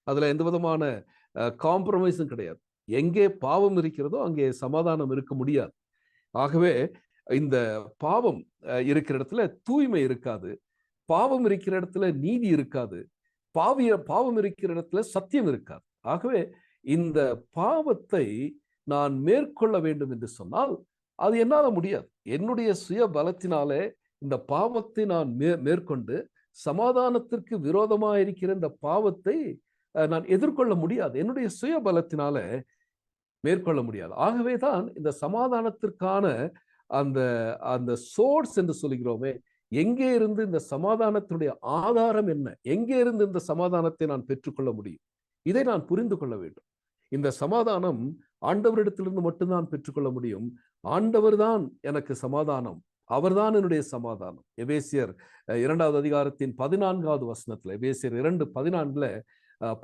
அதுல எந்த விதமான காம்ப்ரமைஸும் கிடையாது. எங்கே பாவம் இருக்கிறதோ அங்கே சமாதானம் இருக்க முடியாது. ஆகவே இந்த பாவம் இருக்கிற இடத்துல தூய்மை இருக்காது, பாவம் இருக்கிற இடத்துல நீதி இருக்காது, பாவம் இருக்கிற இடத்துல சத்தியம் இருக்காது. ஆகவே இந்த பாவத்தை நான் மேற்கொள்ள வேண்டும் என்று சொன்னால் அது என்னால முடியாது. என்னுடைய சுய பலத்தினாலே இந்த பாவத்தை நான் மேற்கொண்டு சமாதானத்திற்கு விரோதமாக இருக்கிற இந்த பாவத்தை நான் எதிர்கொள்ள முடியாது. என்னுடைய சுய பலத்தினால மேற்கொள்ள முடியாது. ஆகவேதான் இந்த சமாதானத்திற்கான அந்த அந்த சோர்ஸ் என்று சொல்கிறோமே, எங்கே இருந்து இந்த சமாதானத்தினுடைய ஆதாரம் என்ன, எங்கே இருந்து இந்த சமாதானத்தை நான் பெற்றுக்கொள்ள முடியும், இதை நான் புரிந்து கொள்ள வேண்டும். இந்த சமாதானம் ஆண்டவரிடத்திலிருந்து மட்டும்தான் பெற்றுக்கொள்ள முடியும். ஆண்டவர் தான் எனக்கு சமாதானம், அவர்தான் என்னுடைய சமாதானம். எபேசியர் 2வது அதிகாரத்தின் 14வது வசனத்துல, எபேசியர் 2:14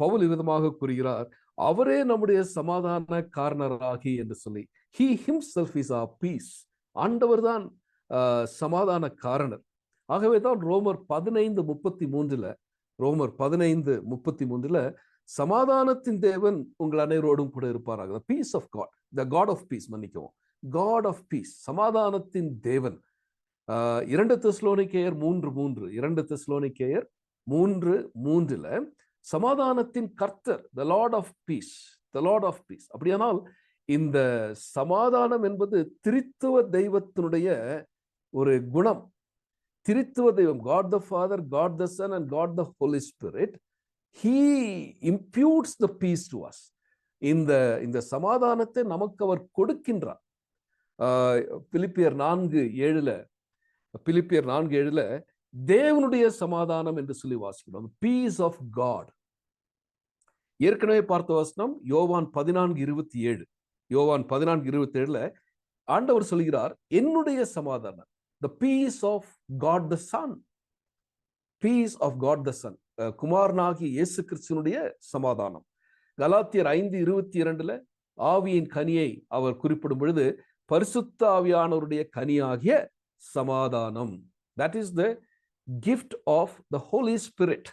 பவுல் விதமாக கூறுகிறார், அவரே நம்முடைய சமாதான காரணராகி என்று சொல்லி. He himself is our peace. ஆண்டவர் தான் சமாதான காரணர். ஆகவேதான் ரோமர் 15:33 சமாதானத்தின் தேவன் உங்கள் அனைவரோடும் கூட இருப்பாராக. Peace of God, the God of peace, மன்னிக்கவும், காட் ஆஃப் பீஸ், சமாதானத்தின் தேவன். 2 தெசலோனிக்கேயர் 3:3 சமாதானத்தின் கர்த்தர், the lord of peace, the lord of peace. அப்படியானால் இந்த சமாதானம் என்பது திரித்துவ தெய்வத்தினுடைய ஒரு குணம். திரித்துவ தெய்வம், God the Father, God the Son and God the Holy Spirit, he imputes the peace to us. இந்த சமாதானத்தை நமக்கு அவர் கொடுக்கின்றார். பிலிப்பியர் 4:7 தேவனுடைய சமாதானம் என்று சொல்லி வாசிக்கிறோம். Peace of God. ஏற்கனவே பார்த்த வசனம் யோவான் 14:27 ஆண்டவர் சொல்கிறார், என்னுடைய சமாதானம், the peace of God the Son, peace of God the Son, குமாரனாகிய இயேசு கிறிஸ்துவினுடைய சமாதானம். கலாத்தியர் 5:22 ஆவியின் கனியை அவர் குறிப்பிடும் பொழுது பரிசுத்த ஆவியானவருடைய கனியாகிய சமாதானம். That is the gift of the Holy Spirit.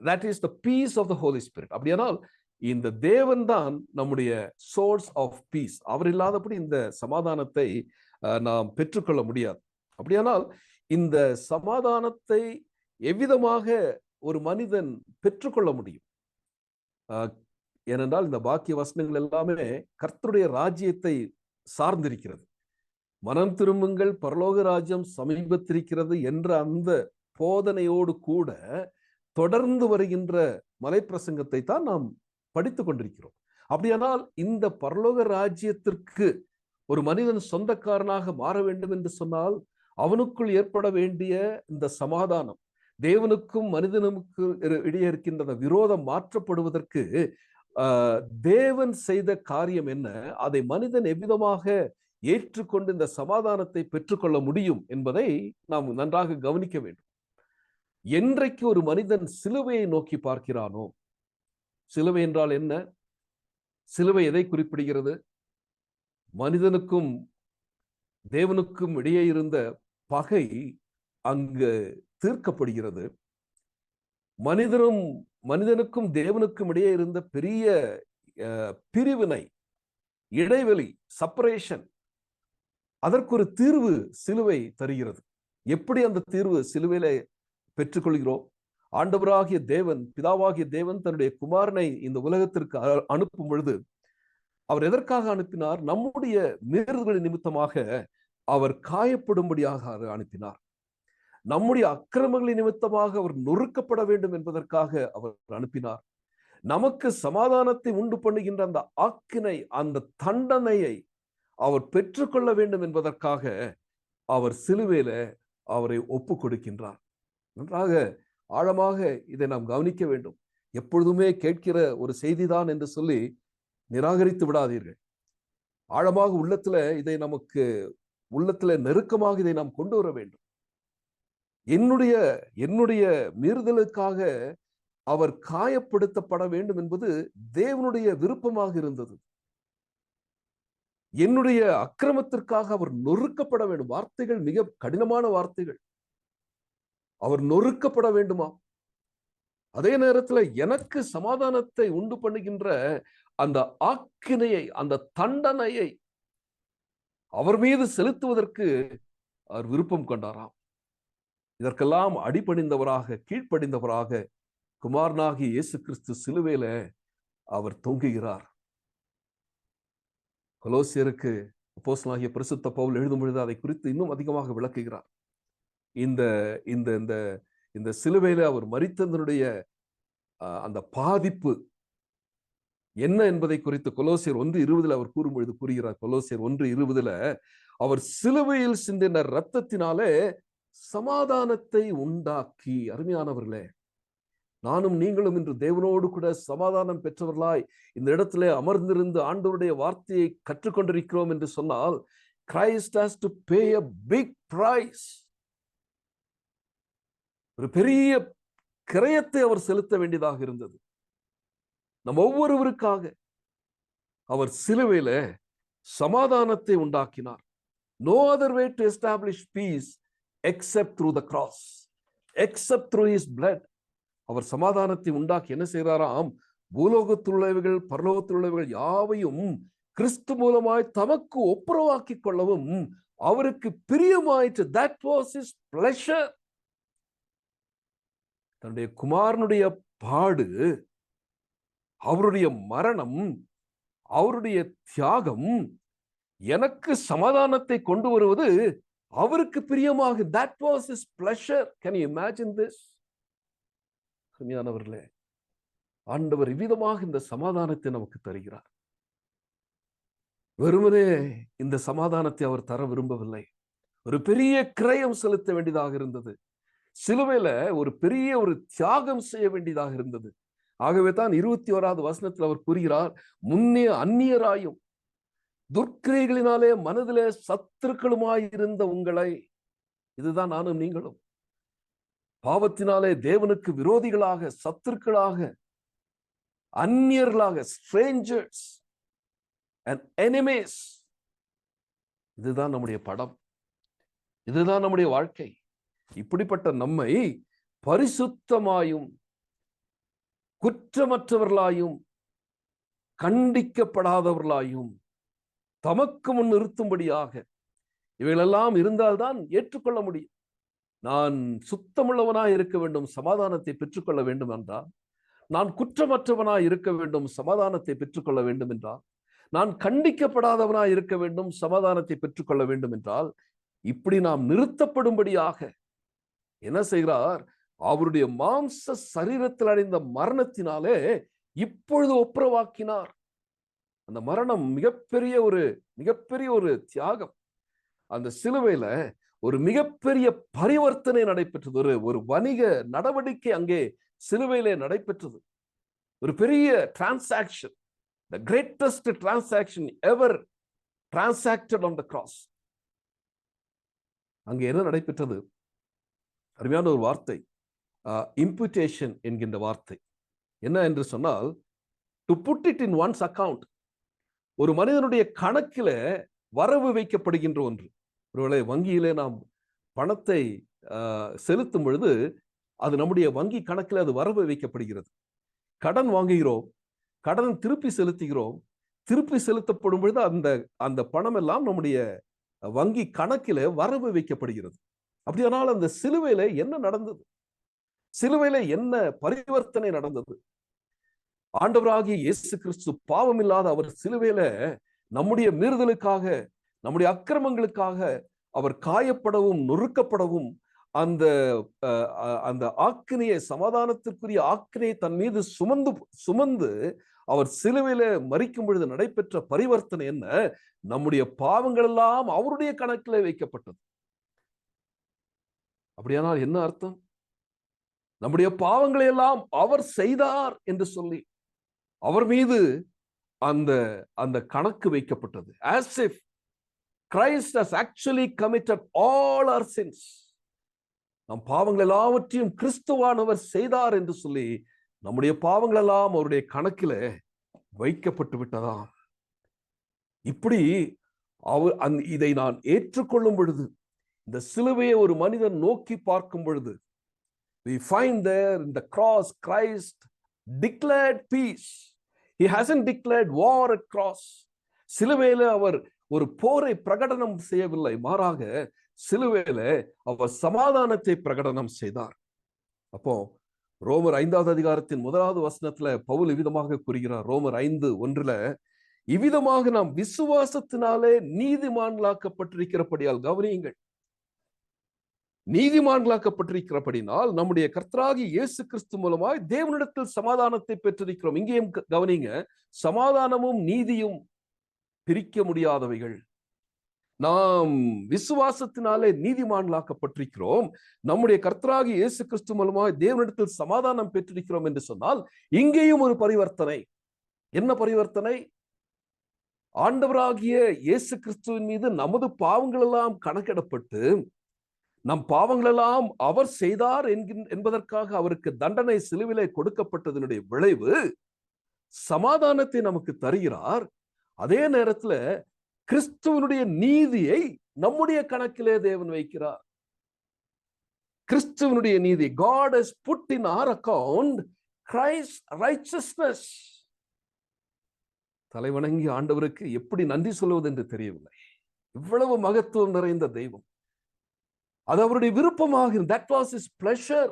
That is the peace of the Holy Spirit. அப்படியானால் இந்த தேவன் தான் நம்முடைய சோர்ஸ் ஆஃப் பீஸ். அவர் இல்லாதபடி இந்த சமாதானத்தை நாம் பெற்றுக்கொள்ள முடியாது. அப்படியானால் இந்த சமாதானத்தை எவ்விதமாக ஒரு மனிதன் பெற்றுக்கொள்ள முடியும்? ஏனென்றால் இந்த பாக்கிய வசனங்கள் எல்லாமே கர்த்தருடைய ராஜ்யத்தை சார்ந்திருக்கிறது. மனம் திரும்புங்கள், பரலோக ராஜ்யம் சமீபத்திருக்கிறது என்ற அந்த போதனையோடு கூட தொடர்ந்து வருகின்ற மலைப்பிரசங்கத்தை தான் நாம் படித்துக் கொண்டிருக்கிறோம். அப்படியானால் இந்த பரலோக ராஜ்யத்திற்கு ஒரு மனிதன் சொந்தக்காரனாக மாற வேண்டும் என்று சொன்னால் அவனுக்குள் ஏற்பட வேண்டிய இந்த சமாதானம், தேவனுக்கும் மனிதனுக்கு இடையே இருக்கின்ற விரோதம் மாற்றப்படுவதற்கு தேவன் செய்த காரியம் என்ன, அதை மனிதன் எவ்விதமாக ஏற்றுக்கொண்டு இந்த சமாதானத்தை பெற்றுக்கொள்ள முடியும் என்பதை நாம் நன்றாக கவனிக்க வேண்டும். என்றைக்கு ஒரு மனிதன் சிலுவையை நோக்கி பார்க்கிறானோ, சிலுவை என்றால் என்ன? சிலுவை எதை குறிப்பிடுகிறது? மனிதனுக்கும் தேவனுக்கும் இடையே இருந்த பகை அங்கு தீர்க்கப்படுகிறது. மனிதனுக்கும் தேவனுக்கும் இடையே இருந்த பெரிய பிரிவினை, இடைவெளி, செப்பரேஷன், அதற்கு ஒரு தீர்வு சிலுவை தருகிறது. எப்படி அந்த தீர்வு சிலுவையில பெற்றுக்கொள்கிறோம்? ஆண்டவராகிய தேவன், பிதாவாகிய தேவன் தன்னுடைய குமாரனை இந்த உலகத்திற்கு அனுப்பும் பொழுது அவர் எதற்காக அனுப்பினார்? நம்முடைய மீறுதல்களின் நிமித்தமாக அவர் காயப்படும்படியாக அனுப்பினார். நம்முடைய அக்கிரமங்களின் நிமித்தமாக அவர் நொறுக்கப்பட வேண்டும் என்பதற்காக அவர் அனுப்பினார். நமக்கு சமாதானத்தை உண்டு பண்ணுகின்ற அந்த ஆக்கினை, அந்த தண்டனையை அவர் பெற்றுக்கொள்ள வேண்டும் என்பதற்காக அவர் சிலுவையில அவரை ஒப்பு கொடுக்கின்றார். நன்றாக ஆழமாக இதை நாம் கவனிக்க வேண்டும். எப்பொழுதுமே கேட்கிற ஒரு செய்திதான் என்று சொல்லி நிராகரித்து விடாதீர்கள். ஆழமாக உள்ளத்துல நெருக்கமாக இதை நாம் கொண்டு வர வேண்டும். என்னுடைய மீறுதலுக்காக அவர் காயப்படுத்தப்பட வேண்டும் என்பது தேவனுடைய விருப்பமாக இருந்தது. என்னுடைய அக்கிரமத்திற்காக அவர் நொறுக்கப்பட வேண்டும். வார்த்தைகள் மிக கடினமான வார்த்தைகள். அவர் நொறுக்கப்பட வேண்டுமா? அதே நேரத்தில் எனக்கு சமாதானத்தை உண்டு பண்ணுகின்ற அந்த ஆக்கினையை, அந்த தண்டனையை அவர் மீது செலுத்துவதற்கு அவர் விருப்பம் கொண்டாராம். இதற்கெல்லாம் அடிபணிந்தவராக, கீழ்ப்படிந்தவராக குமாரனாகி இயேசு கிறிஸ்து சிலுவையில அவர் தொங்குகிறார். கொலோசியருக்கு அப்போஸ்தலனாகிய பரிசுத்த பவுல் எழுதும் பொழுது அதை குறித்து இன்னும் அதிகமாக விளக்குகிறார். இந்த இந்த இந்த இந்த சிலுவையில அவர் மரித்ததனுடைய அந்த பாதிப்பு என்ன என்பதை குறித்து கொலோசியர் 1:20 அவர் கூறும்பொழுது கூறுகிறார். கொலோசியர் 1:20 அவர் சிலுவையில் சிந்தின இரத்தத்தினாலே சமாதானத்தை உண்டாக்கி. அருமையானவர்களே, நானும் நீங்களும் இன்று தேவனோடு கூட சமாதானம் பெற்றவர்களாய் இந்த இடத்திலே அமர்ந்திருந்து ஆண்டவருடைய வார்த்தையை கற்றுக்கொண்டிருக்கிறோம் என்று சொன்னால், Christ has to pay a big price. ஒரு பெரிய கிரயத்தை அவர் செலுத்த வேண்டியதாக இருந்தது. நம் ஒவ்வொருவருக்காக அவர் சிலுவையில சமாதானத்தை உண்டாக்கினார். No other way to establish peace except through the cross, except through his blood. அவர் சமாதானத்தை உண்டாக்கி என்ன செய்கிறாராம்? பூலோகத்தில் உள்ளவைகள் பரலோகத்தில் உள்ளவைகள் யாவையும் கிறிஸ்து மூலமாய் தமக்கு ஒப்புரவாக்கி கொள்ளவும் அவருக்கு பிரியமாயிற்று. That was his pleasure. தன்னுடைய குமாரனுடைய பாடு, அவருடைய மரணம், அவருடைய தியாகம் எனக்கு சமாதானத்தை கொண்டு வருவது அவருக்கு பிரியமாக. That was his pleasure. Can you imagine this? அருமையானவர்களே, ஆண்டவர் இவ்விதமாக இந்த சமாதானத்தை நமக்கு தருகிறார். வெறுமனே இந்த சமாதானத்தை அவர் தர விரும்பவில்லை. ஒரு பெரிய கிரயம் செலுத்த வேண்டியதாக இருந்தது. சிலுவையில ஒரு பெரிய ஒரு தியாகம் செய்ய வேண்டியதாக இருந்தது. ஆகவே தான் 21வது வசனத்தில் அவர் கூறுகிறார், முன்னே அந்நியராயும் துர்க்கிரைகளினாலே மனதிலே சத்துருக்களுமாயிருந்த உங்களை. இதுதான் நானும் நீங்களும். பாவத்தினாலே தேவனுக்கு விரோதிகளாக, சத்துருக்களாக, அந்நியர்களாக, strangers and enemies. இதுதான் நம்முடைய படம், இதுதான் நம்முடைய வாழ்க்கை. இப்படிப்பட்ட நம்மை பரிசுத்தமாயும் குற்றமற்றவர்களாயும் கண்டிக்கப்படாதவர்களாயும் தமக்கு முன் நிறுத்தும்படியாக இவைகளெல்லாம் இருந்தால்தான் ஏற்றுக்கொள்ள முடியும். நான் சுத்தமுள்ளவனாய் இருக்க வேண்டும், சமாதானத்தை பெற்றுக்கொள்ள வேண்டும் என்றால், நான் குற்றமற்றவனாய் இருக்க வேண்டும், சமாதானத்தை பெற்றுக்கொள்ள வேண்டும் என்றால், நான் கண்டிக்கப்படாதவனாய் இருக்க வேண்டும், சமாதானத்தை பெற்றுக்கொள்ள வேண்டும் என்றால், இப்படி நாம் நிறுத்தப்படும்படியாக என்ன செய்கிறார்? அவருடைய மாம்ச சரீரத்தில் அடைந்த மரணத்தினாலே இப்பொழுது ஒப்புரவாக்கினார். அந்த மரணம் மிகப்பெரிய ஒரு தியாகம். அந்த சிலுவையில ஒரு மிகப்பெரிய பரிவர்த்தனை நடைபெற்றது. ஒரு வணிக நடவடிக்கை அங்கே சிலுவையிலே நடைபெற்றது. ஒரு பெரிய transaction, the greatest transaction ever transacted on the cross. அங்கே என்ன நடைபெற்றது? அருமையான ஒரு வார்த்தை, இம்புட்டேஷன் என்கின்ற வார்த்தை. என்ன என்று சொன்னால், to put it in one's account. ஒரு மனிதனுடைய கணக்கில வரவு வைக்கப்படுகின்ற ஒன்று. ஒருவேளை வங்கியிலே நாம் பணத்தை செலுத்தும் பொழுது அது நம்முடைய வங்கி கணக்கில் அது வரவு வைக்கப்படுகிறது. கடன் வாங்குகிறோம், கடன் திருப்பி செலுத்துகிறோம், திருப்பி செலுத்தப்படும் பொழுது அந்த பணம் எல்லாம் நம்முடைய வங்கி கணக்கில வரவு வைக்கப்படுகிறது. அப்படியானால் அந்த சிலுவையில என்ன நடந்தது? சிலுவையில என்ன பரிவர்த்தனை நடந்தது? ஆண்டவராகிய இயேசு கிறிஸ்து பாவம் இல்லாத அவர் சிலுவையில நம்முடைய மீறுதலுக்காக, நம்முடைய அக்கிரமங்களுக்காக அவர் காயப்படவும் நொறுக்கப்படவும் அந்த ஆக்கினையை, சமாதானத்திற்குரிய ஆக்கினையை தன் மீது சுமந்து அவர் சிலுவையில மரிக்கும் பொழுது நடைபெற்ற பரிவர்த்தனை என்ன? நம்முடைய பாவங்கள் எல்லாம் அவருடைய கணக்கிலே வைக்கப்பட்டது. அப்படியானால் என்ன அர்த்தம்? நம்முடைய பாவங்களை எல்லாம் அவர் செய்தார் என்று சொல்லி அவர் மீது அந்த கணக்கு வைக்கப்பட்டது. As if Christ has actually committed all our sins. நம் பாவங்கள் எல்லாவற்றையும் கிறிஸ்துவானவர் செய்தார் என்று சொல்லி நம்முடைய பாவங்கள் எல்லாம் அவருடைய கணக்கில வைக்கப்பட்டு விட்டதாம். இப்படி இதை நான் ஏற்றுக்கொள்ளும் பொழுது, இந்த சிலுவையை ஒரு மனிதன் நோக்கி பார்க்கும் பொழுது, we find there in the cross Christ declared peace. He hasn't declared war at cross. சிலுவையில அவர் ஒரு போரை பிரகடனம் செய்யவில்லை, மாறாக சிலுவையில அவர் சமாதானத்தை பிரகடனம் செய்தார். அப்போ ரோமர் 5வது அதிகாரத்தின் 1வது வசனத்துல பவுல் இவ்விதமாக கூறுகிறார். ரோமர் 5:1, இவ்விதமாக நாம் விசுவாசத்தினாலே நீதிமான்களாக்கப்பட்டிருக்கிறபடியால், கவனியுங்கள், நீதிமான்களாக்கப்பட்டிருக்கிறபடினால் நம்முடைய கர்த்தராகிய இயேசு கிறிஸ்து மூலமாய் தேவனிடத்தில் சமாதானத்தை பெற்றிருக்கிறோம். இங்கேயும் கவனிங்க, சமாதானமும் நீதியும் பிரிக்க முடியாதவைகள். நாம் விசுவாசத்தினாலே நீதிமான்களாக்கப்பட்டிருக்கிறோம், நம்முடைய கர்த்தராகிய இயேசு கிறிஸ்து மூலமாய் தேவனிடத்தில் சமாதானம் பெற்றிருக்கிறோம் என்று சொன்னால், இங்கேயும் ஒரு பரிவர்த்தனை. என்ன பரிவர்த்தனை? ஆண்டவராகிய இயேசு கிறிஸ்துவின் மீது நமது பாவங்கள் எல்லாம் கணக்கிடப்பட்டு, நம் பாவங்கள் எல்லாம் அவர் செய்தார் என்பதற்காக அவருக்கு தண்டனை சிலுவிலே கொடுக்கப்பட்டதனுடைய விளைவு சமாதானத்தை நமக்கு தருகிறார். அதே நேரத்துல கிறிஸ்துவனுடைய நீதியை நம்முடைய கணக்கிலே தேவன் வைக்கிறார். கிறிஸ்துவனுடைய நீதி, God has put in our account Christ's righteousness. தலைவணங்கி ஆண்டவருக்கு எப்படி நன்றி சொல்வது என்று தெரியவில்லை. இவ்வளவு மகத்துவம் நிறைந்த தெய்வம், அது அவருடைய விருப்பமாக, that was his pleasure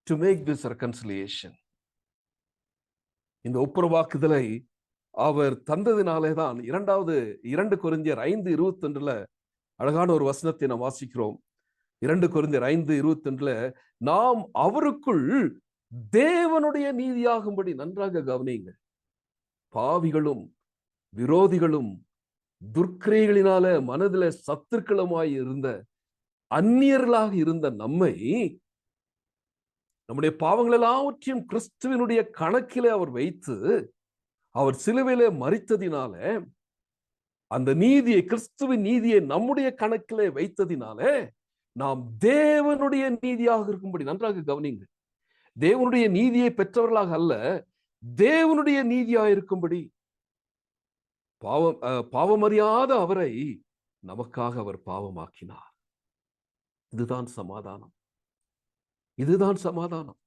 to make this reconciliation. இந்த ஒப்புரவாக்குதலை அவர் தந்ததினாலே தான் 2 கொரிந்தியர் 5:21 அழகான ஒரு வசனத்தை நாம் வாசிக்கிறோம். 2 கொரிந்தியர் 5:22 நாம் அவருக்குள் தேவனுடைய நீதியாகும்படி, நன்றாக கவனியுங்கள், பாவிகளும் விரோதிகளும் துர்க்கிரைகளினால மனதில சத்துருக்களுமாய் இருந்த அந்நியர்களாக இருந்த நம்மை, நம்முடைய பாவங்கள் எல்லாவற்றையும் கிறிஸ்துவினுடைய கணக்கிலே அவர் வைத்து, அவர் சிலுவையிலே மரித்ததினால அந்த நீதியை, கிறிஸ்துவின் நீதியை நம்முடைய கணக்கிலே வைத்ததினாலே நாம் தேவனுடைய நீதியாக இருக்கும்படி, நன்றாக கவனிங்க, தேவனுடைய நீதியை பெற்றவர்களாக அல்ல, தேவனுடைய நீதியாக இருக்கும்படி பாவமறியாத அவரை நமக்காக அவர் பாவமாக்கினார். இதுதான் சமாதானம், இதுதான் சமாதானம்.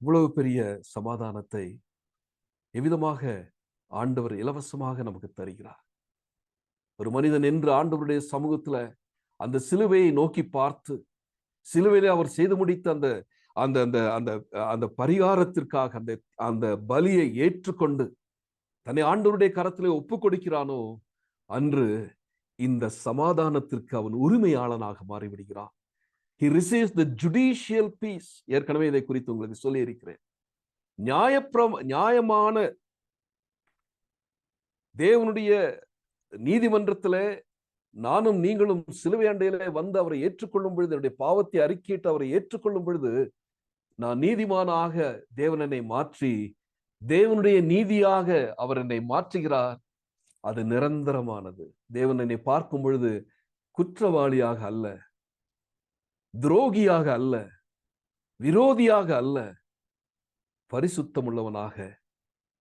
இவ்வளவு பெரிய சமாதானத்தை எவ்விதமாக ஆண்டவர் இலவசமாக நமக்கு தருகிறார். ஒரு மனிதன் என்று ஆண்டவருடைய சமூகத்துல அந்த சிலுவையை நோக்கி பார்த்து, சிலுவையிலே அவர் செய்து முடித்த அந்த அந்த அந்த அந்த அந்த பரிகாரத்திற்காக அந்த பலியை ஏற்றுக்கொண்டு தன்னை ஆண்டவருடைய கரத்திலே ஒப்பு கொடுக்கிறானோ, அன்று இந்த சமாதானத்திற்கு அவன் உரிமையாளனாக மாறிவிடுகிறான். He receives the judicial peace. ஏற்கனவே இதை குறித்து உங்களுக்கு சொல்லி இருக்கிறேன். நியாயமான தேவனுடைய நீதிமன்றத்திலே நானும் நீங்களும் சிலுவை அண்டையிலே வந்து அவரை ஏற்றுக்கொள்ளும் பொழுது, என்னுடைய பாவத்தை அறிக்கையிட்டு அவரை ஏற்றுக்கொள்ளும் பொழுது, நான் நீதிமானாக தேவன் என்னை மாற்றி, தேவனுடைய நீதியாக அவர் என்னை மாற்றுகிறார். அது நிரந்தரமானது. தேவன் என்னை பார்க்கும் பொழுது குற்றவாளியாக அல்ல, துரோகியாக அல்ல, விரோதியாக அல்ல, பரிசுத்தமுள்ளவனாக,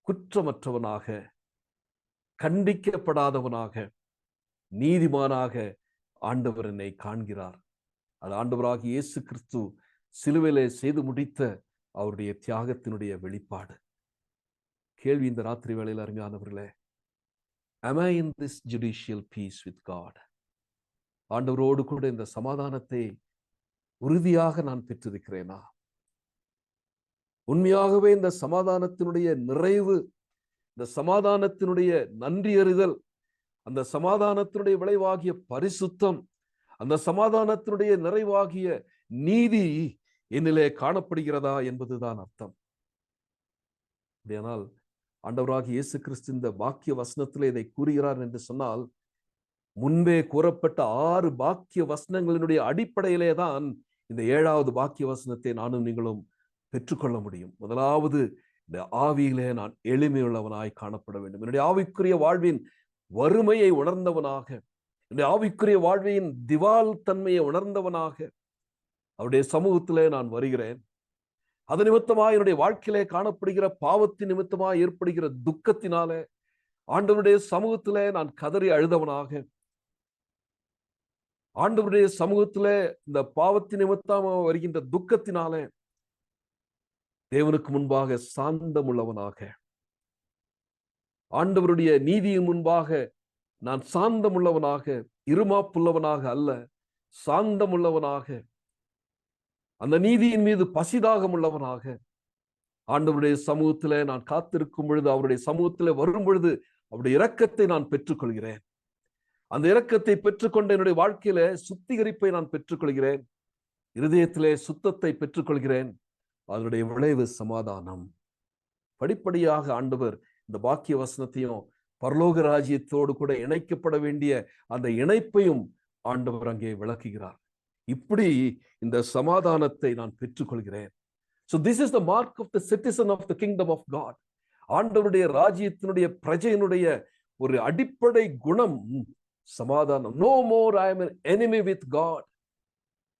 குற்றமற்றவனாக, கண்டிக்கப்படாதவனாக, நீதிமானாக ஆண்டவர் என்னை காண்கிறார். அது ஆண்டவராகிய இயேசு கிறிஸ்து சிலுவையிலே செய்து முடித்த அவருடைய தியாகத்தினுடைய வெளிப்பாடு. கேள்வி இந்த ராத்திரி வேளையில், அருமையானவர்களே, am I in this judicial peace with God? ஆண்டவரோடு கூட இந்த சமாதானத்தை உறுதியாக நான் பெற்றிருக்கிறேனா? உண்மையாகவே இந்த சமாதானத்தினுடைய நிறைவு, இந்த சமாதானத்தினுடைய நன்றி அறிதல், அந்த சமாதானத்தினுடைய விளைவாகிய பரிசுத்தம், அந்த சமாதானத்தினுடைய நிறைவாகிய நீதி என்னிலே காணப்படுகிறதா என்பதுதான் அர்த்தம். அப்படியானால் ஆண்டவராகிய இயேசு கிறிஸ்து இந்த பாக்கிய வசனத்திலே இதை கூறுகிறார் என்று சொன்னால், முன்பே கூறப்பட்ட 6 பாக்கிய வசனங்களினுடைய அடிப்படையிலே தான் இந்த 7வது பாக்கிய வசனத்தை நானும் நீங்களும் பெற்றுக்கொள்ள முடியும். முதலாவது, இந்த ஆவியிலே நான் எளிமையுள்ளவனாய் காணப்பட வேண்டும். என்னுடைய ஆவிக்குரிய வாழ்வின் வறுமையை உணர்ந்தவனாக, என்னுடைய ஆவிக்குரிய வாழ்வின் திவால் தன்மையை உணர்ந்தவனாக அவருடைய சமூகத்திலே நான் வருகிறேன். அது நிமித்தமாக என்னுடைய வாழ்க்கையிலே காணப்படுகிற பாவத்தின் நிமித்தமாக ஏற்படுகிற துக்கத்தினாலே ஆண்டவருடைய சமூகத்திலே நான் கதறி அழுதவனாக, ஆண்டவருடைய சமூகத்திலே இந்த பாவத்தின் நிமித்தமாக வருகின்ற துக்கத்தினாலே தேவனுக்கு முன்பாக சாந்தம் உள்ளவனாக, ஆண்டவருடைய நீதியின் முன்பாக நான் சாந்தம் உள்ளவனாக, இருமாப்புள்ளவனாக அல்ல, சாந்தம் உள்ளவனாக, அந்த நீதியின் மீது பசிதாகம் உள்ளவனாக ஆண்டவருடைய சமூகத்திலே நான் காத்திருக்கும் பொழுது, அவருடைய சமூகத்திலே வரும் பொழுது அவருடைய இரக்கத்தை நான் பெற்றுக்கொள்கிறேன். அந்த இரக்கத்தை பெற்றுக்கொண்ட என்னுடைய வாழ்க்கையில சுத்திகரிப்பை நான் பெற்றுக்கொள்கிறேன். இருதயத்திலே சுத்தத்தை பெற்றுக்கொள்கிறேன். அதனுடைய விளைவு சமாதானம். படிப்படியாக ஆண்டவர் இந்த பாக்கிய வசனத்தையும் பரலோக ராஜ்யத்தோடு கூட இணைக்கப்பட வேண்டிய அந்த இணைப்பையும் ஆண்டவர் அங்கே விளக்குகிறார். இப்படி இந்த சமாதானத்தை நான் பெற்றுக்கொள்கிறேன். So this is the mark of the citizen of the kingdom of God. ஆண்டவருடைய ராஜ்யத்தினுடைய பிரஜையினுடைய ஒரு அடிப்படை குணம் சமாதானம். No more I am an enemy with God.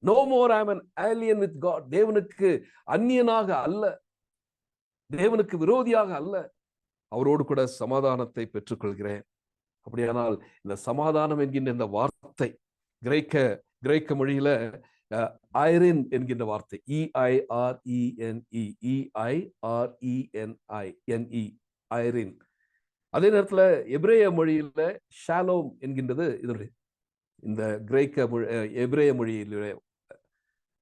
No more I am an alien with God. தேவனுக்கு அந்நியனாக அல்ல, தேவனுக்கு விரோதியாக அல்ல, அவரோடு கூட சமாதானத்தை பெற்றுக்கொள்கிறேன். அப்படியானால் இந்த சமாதானம் என்கின்ற இந்த வார்த்தை கிரேக்க மொழியில ஐரின் என்கின்ற வார்த்தை, EIRENE, ஐரின். அதே நேரத்தில் எபிரேய மொழியில ஷாலோம் என்கின்றது இதனுடைய இந்த எபிரேய மொழியிலுடைய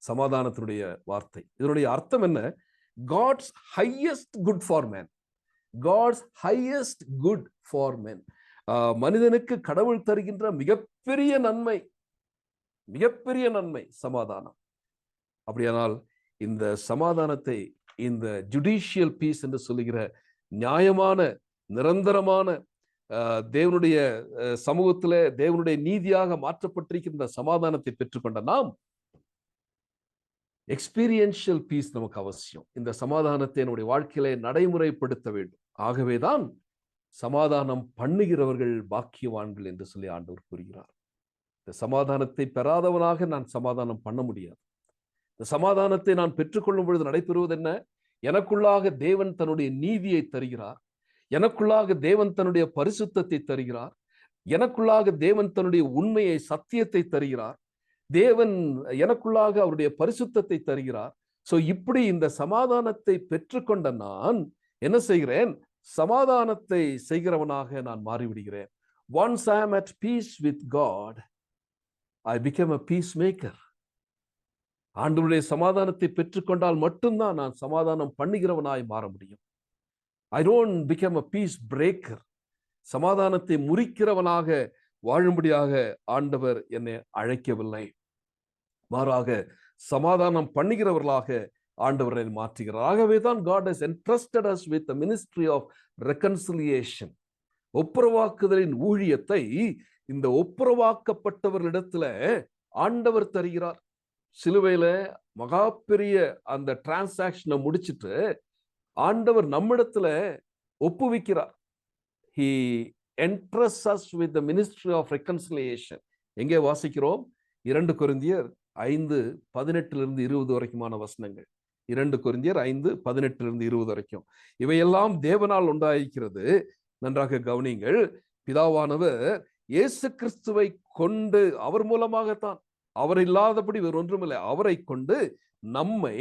சமாதானத்தினுடைய வார்த்தை. இதனுடைய அர்த்தம் என்ன? God's highest good for man. God's highest good for man. மனிதனுக்கு கடவுள் தருகின்ற மிகப்பெரிய நன்மை, மிகப்பெரிய நன்மை சமாதானம். அப்படியானால் இந்த சமாதானத்தை, இந்த ஜுடிஷியல் பீஸ் என்று சொல்லுகிற நியாயமான நிரந்தரமான தேவனுடைய சமூகத்திலே தேவனுடைய நீதியாக மாற்றப்பட்டிருக்கின்ற சமாதானத்தை பெற்றுக்கொண்ட நாம் எக்ஸ்பீரியன்ஷியல் பீஸ் நமக்கு அவசியம். இந்த சமாதானத்தை என்னுடைய வாழ்க்கையிலே நடைமுறைப்படுத்த வேண்டும். ஆகவேதான் சமாதானம் பண்ணுகிறவர்கள் பாக்கியவான்கள் என்று சொல்லி ஆண்டவர் கூறுகிறார். இந்த சமாதானத்தை பெறாதவனாக நான் சமாதானம் பண்ண முடியாது. இந்த சமாதானத்தை நான் பெற்றுக்கொள்ளும் பொழுது நடைபெறுவது என்ன? எனக்குள்ளாக தேவன் தன்னுடைய நீதியை தருகிறார், எனக்குள்ளாக தேவன் தன்னுடைய பரிசுத்தத்தை தருகிறார், எனக்குள்ளாக தேவன் தன்னுடைய உண்மையை, சத்தியத்தை தருகிறார், தேவன் எனக்குள்ளாக அவருடைய பரிசுத்தத்தை தருகிறார். சோ இப்படி இந்த சமாதானத்தை பெற்றுக்கொண்ட நான் என்ன செய்கிறேன்? சமாதானத்தை செய்கிறவனாக நான் மாறிவிடுகிறேன். Once I am at peace with God, I became a peacemaker. ஆண்டவருடைய சமாதானத்தை பெற்றுக்கொண்டால் மட்டும்தான் நான் சமாதானம் பண்ணுகிறவனாய் மாற முடியும். I don't become a peace breaker. சமாதானத்தை முறிக்கிறவனாக வாழும்படியாக ஆண்டவர் என்னை அழைக்கவில்லை. மாறாக சமாதானம் பண்ணுகிறவர்களாக ஆண்டவரை மாற்றுகிறார். ஆகவேதான் God has entrusted us with the ministry of reconciliation. ஒப்புரவாக்குதலின் ஊழியத்தை இந்த ஒப்புரவாக்கப்பட்டவர்களிடத்துல ஆண்டவர் தருகிறார். சிலுவையில மகா பெரிய அந்த டிரான்சாக்ஷனை முடிச்சிட்டு ஆண்டவர் நம்மிடத்துல ஒப்புவிக்கிறார். He entrusts us with the ministry of reconciliation. எங்கே வாசிக்கிறோம்? 2 கொரிந்தியர் 5:18-20 வரைக்குமான வசனங்கள். 2 கொரிந்தியர் 5:18-20 வரைக்கும். இவையெல்லாம் தேவனால் உண்டாயிருக்கிறது. நன்றாக கவனிங்கள். பிதாவானவர் இயேசு கிறிஸ்துவை கொண்டு, அவர் மூலமாகத்தான், அவர் இல்லாதபடி வேறு ஒன்றுமில்லை, அவரை கொண்டு நம்மை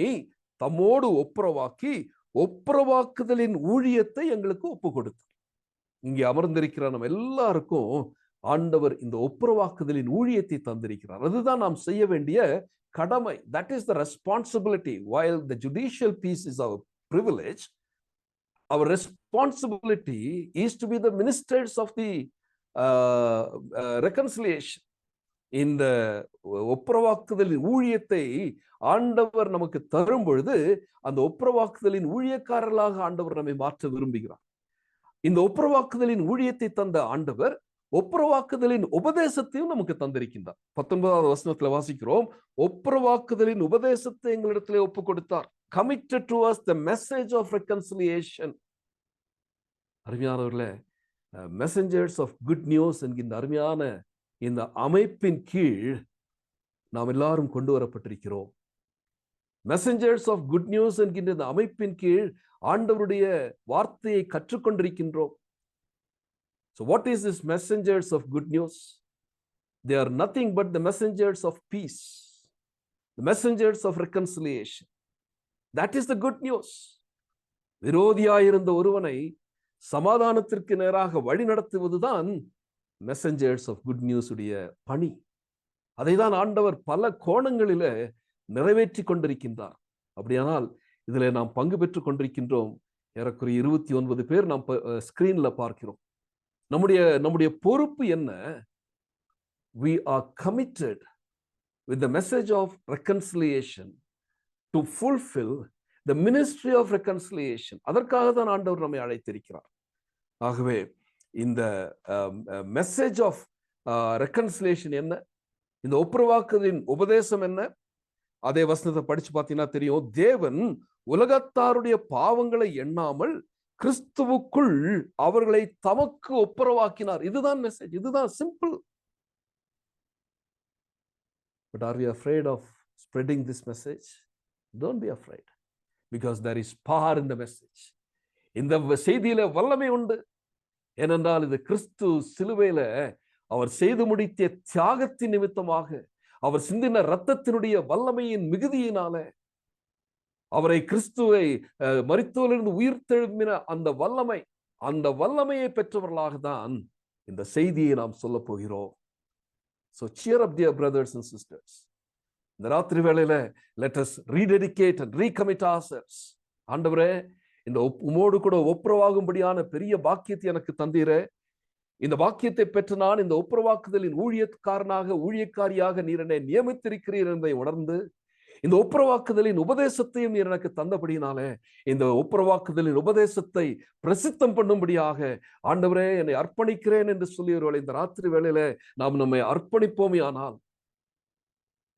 தம்மோடு ஒப்புரவாக்கி ஒப்புரவாக்குதலின் ஊழியத்தை எங்களுக்கு ஒப்பு கொடுத்தார். இங்கே அமர்ந்திருக்கிற நம்ம எல்லாருக்கும் ஆண்டவர் இந்த ஒப்புரவாக்குதலின் ஊழியத்தை தந்திருக்கிறார். அதுதான் நாம் செய்ய வேண்டிய கடமை. That is the responsibility. While the judicial peace is our privilege, our responsibility is to be the ministers of the reconciliation. இந்த ஒப்புரவாக்குதலின் ஊழியத்தை ஆண்டவர் நமக்கு தரும் பொழுது அந்த ஒப்புரவாக்குதலின் ஊழியக்காரர்களாக ஆண்டவர் நம்மை மாற்ற விரும்புகிறார். இந்த ஒப்புரவாக்குதலின் ஊழியத்தை தந்த ஆண்டவர் ஒப்புரவாக்குதலின் உபதேசத்தையும் நமக்கு தந்திருக்கின்றார். 19வது வசனத்துல வாசிக்கிறோம், ஒப்புரவாக்குதலின் உபதேசத்தை எங்களிடத்திலே ஒப்பு கொடுத்தார். Committed to us the message of reconciliation. அருமையானவர்களே, மெசஞ்சர்ஸ் ஆஃப் குட் நியூஸ் என்கின்ற அருமையான இந்த அமைப்பின் கீழ் நாம் எல்லாரும் கொண்டு வரப்பட்டிருக்கிறோம். மெசஞ்சர்ஸ் ஆஃப் குட் நியூஸ் என்கின்ற இந்த அமைப்பின் கீழ் ஆண்டவருடைய வார்த்தையை கற்றுக்கொண்டிருக்கின்றோம். So what is this messengers of good news? They are nothing but the messengers of peace, the messengers of reconciliation. That is the good news. விரோதியாயிருந்த ஒருவனை சமாதானத்திற்கு நேராக வழி நடத்துவதுதான் மெசஞ்சர்ஸ் ஆஃப் குட் நியூஸ் உடைய பணி. அதைதான் ஆண்டவர் பல கோணங்களில நிறைவேற்றி கொண்டிருக்கின்றார். அப்படியானால் இதில் நாம் பங்கு பெற்றுக் கொண்டிருக்கின்றோம். ஏறக்குறைய 29 பேர் நாம் ஸ்கிரீன்ல பார்க்கிறோம். நம்முடைய பொறுப்பு என்ன? We are committed with the message of reconciliation to fulfill the ministry of reconciliation. அதற்காக தான் ஆண்டவர் நம்மை அழைத்திருக்கிறார். ஆகவே இந்த மெசேஜ் ஆஃப் ரெக்கன்சிலியேஷன் என்ன, இந்த ஒப்புரவாக்குதலின் உபதேசம் என்ன? அதே வசனத்தை படிச்சு பார்த்தீங்கன்னா தெரியும். தேவன் உலகத்தாருடைய பாவங்களை எண்ணாமல் கிறிஸ்துவுக்குள் அவர்களை தமக்கு ஒப்புரவாக்கினார். இதுதான் மெசேஜ். இதுதான் simple. But are we afraid of spreading this message? Don't be afraid, because there is power in the message. இந்த செய்தியில வல்லமை உண்டு. ஏனென்றால் இது கிறிஸ்து சிலுவையில அவர் செய்து முடித்த தியாகத்தின் நிமித்தமாக, அவர் சிந்தின இரத்தத்தினுடைய வல்லமையின் மிகுதியினால, அவரை கிறிஸ்துவை மரித்தோரிலிருந்து உயிர்த்தெழும்பின அந்த வல்லமையை பெற்றவர்களாக தான் இந்த செய்தியை நாம் சொல்ல போகிறோம். So cheer up, dear brothers and sisters. இந்த ராத்திரி வேளையில let us rededicate and recommit ourselves. ஆண்டவரே, இந்த உமோடு கூட ஒப்புரவாகும்படியான பெரிய பாக்கியத்தை எனக்கு தந்தீரே. இந்த பாக்கியத்தை பெற்ற நான் இந்த ஒப்புரவாக்குதலின் ஊழியக்காரியாக நீர் என்னை நியமித்திருக்கிறீர் என்பதை உணர்ந்து, இந்த ஒப்புரவாக்குதலின் உபதேசத்தையும் நீர் எனக்கு தந்தபடினாலே இந்த ஒப்புரவாக்குதலின் உபதேசத்தை பிரசித்தம் பண்ணும்படியாக ஆண்டவரே என்னை அர்ப்பணிக்கிறேன் என்று சொல்லியவர்களை இந்த ராத்திரி வேளையில நாம் நம்மை அர்ப்பணிப்போமே. ஆனால்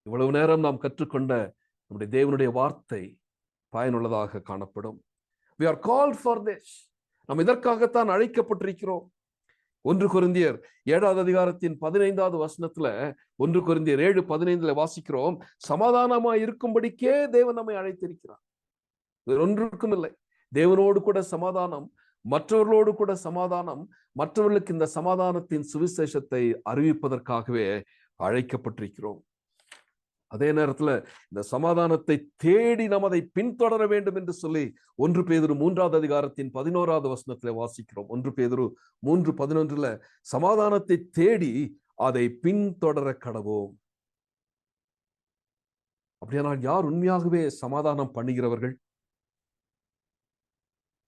இவ்வளவு நேரம் நாம் கற்றுக்கொண்ட நம்முடைய தேவனுடைய வார்த்தை பயனுள்ளதாக காணப்படும். We are called for this. நாம் இதற்காகத்தான் அழைக்கப்பட்டிருக்கிறோம். 1 கொரிந்தியர் 7வது அதிகாரத்தின் 15வது வசனத்துல 1 கொரிந்தியர் 7:15 வாசிக்கிறோம். சமாதானமாய் இருக்கும்படிக்கே தேவன் நம்மை அழைத்திருக்கிறார். ஒன்றுக்கும் இல்லை. தேவனோடு கூட சமாதானம், மற்றவர்களோடு கூட சமாதானம், மற்றவர்களுக்கு இந்த சமாதானத்தின் சுவிசேஷத்தை அறிவிப்பதற்காகவே அழைக்கப்பட்டிருக்கிறோம். அதே நேரத்துல இந்த சமாதானத்தை தேடி நாம் அதை பின்தொடர வேண்டும் என்று சொல்லி 1 பேதுரு 3வது அதிகாரத்தின் 11வது வசனத்துல வாசிக்கிறோம். 1 பேதுரு 3:11 சமாதானத்தை தேடி அதை பின்தொடர கடவோம். அப்படியானால் யார் உண்மையாகவே சமாதானம் பண்ணுகிறவர்கள்?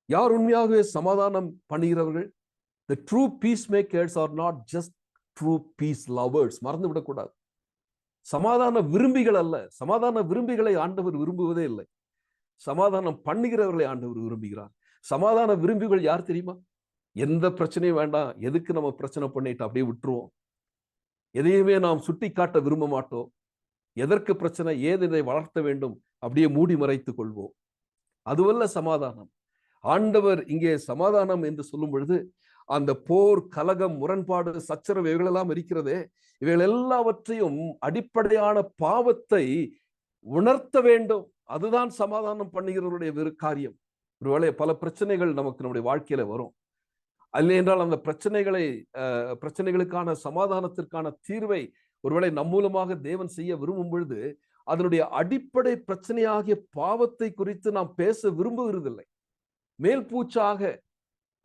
யார் உண்மையாகவே சமாதானம் பண்ணுகிறவர்கள்? The true peacemakers are not just true peace lovers. மறந்து விடக்கூடாது. சமாதான விரும்பிகள் அல்ல. சமாதான விரும்பிகளை ஆண்டவர் விரும்புவதே இல்லை. சமாதானம் பண்ணுகிறவர்களை ஆண்டவர் விரும்புகிறார். சமாதான விரும்பிகள் யார் தெரியுமா? எந்த பிரச்சனையும் வேண்டாம், எதுக்கு நம்ம பிரச்சனை பண்ணிட்டு அப்படியே விட்டுருவோம், எதையுமே நாம் சுட்டி காட்ட விரும்ப மாட்டோம், எதற்கு பிரச்சனை, ஏது இதை வளர்த்த வேண்டும், அப்படியே மூடி மறைத்துக் கொள்வோம். அதுவல்ல சமாதானம். ஆண்டவர் இங்கே சமாதானம் என்று சொல்லும் பொழுது அந்த போர், கலகம், முரண்பாடு, சச்சரவு இவைகளெல்லாம் இருக்கிறதே, இவைகள் எல்லாவற்றையும் அடிப்படையான பாவத்தை உணர்த்த வேண்டும். அதுதான் சமாதானம் பண்ணுகிறவருடைய காரியம். ஒருவேளை பல பிரச்சனைகள் நமக்கு நம்முடைய வாழ்க்கையில வரும். அல்ல என்றால் அந்த பிரச்சனைகளுக்கான சமாதானத்திற்கான தீர்வை ஒருவேளை நம் மூலமாக தேவன் செய்ய விரும்பும் பொழுது அதனுடைய அடிப்படை பிரச்சனையாகிய பாவத்தை குறித்து நாம் பேச விரும்புகிறதில்லை. மேல் பூச்சாக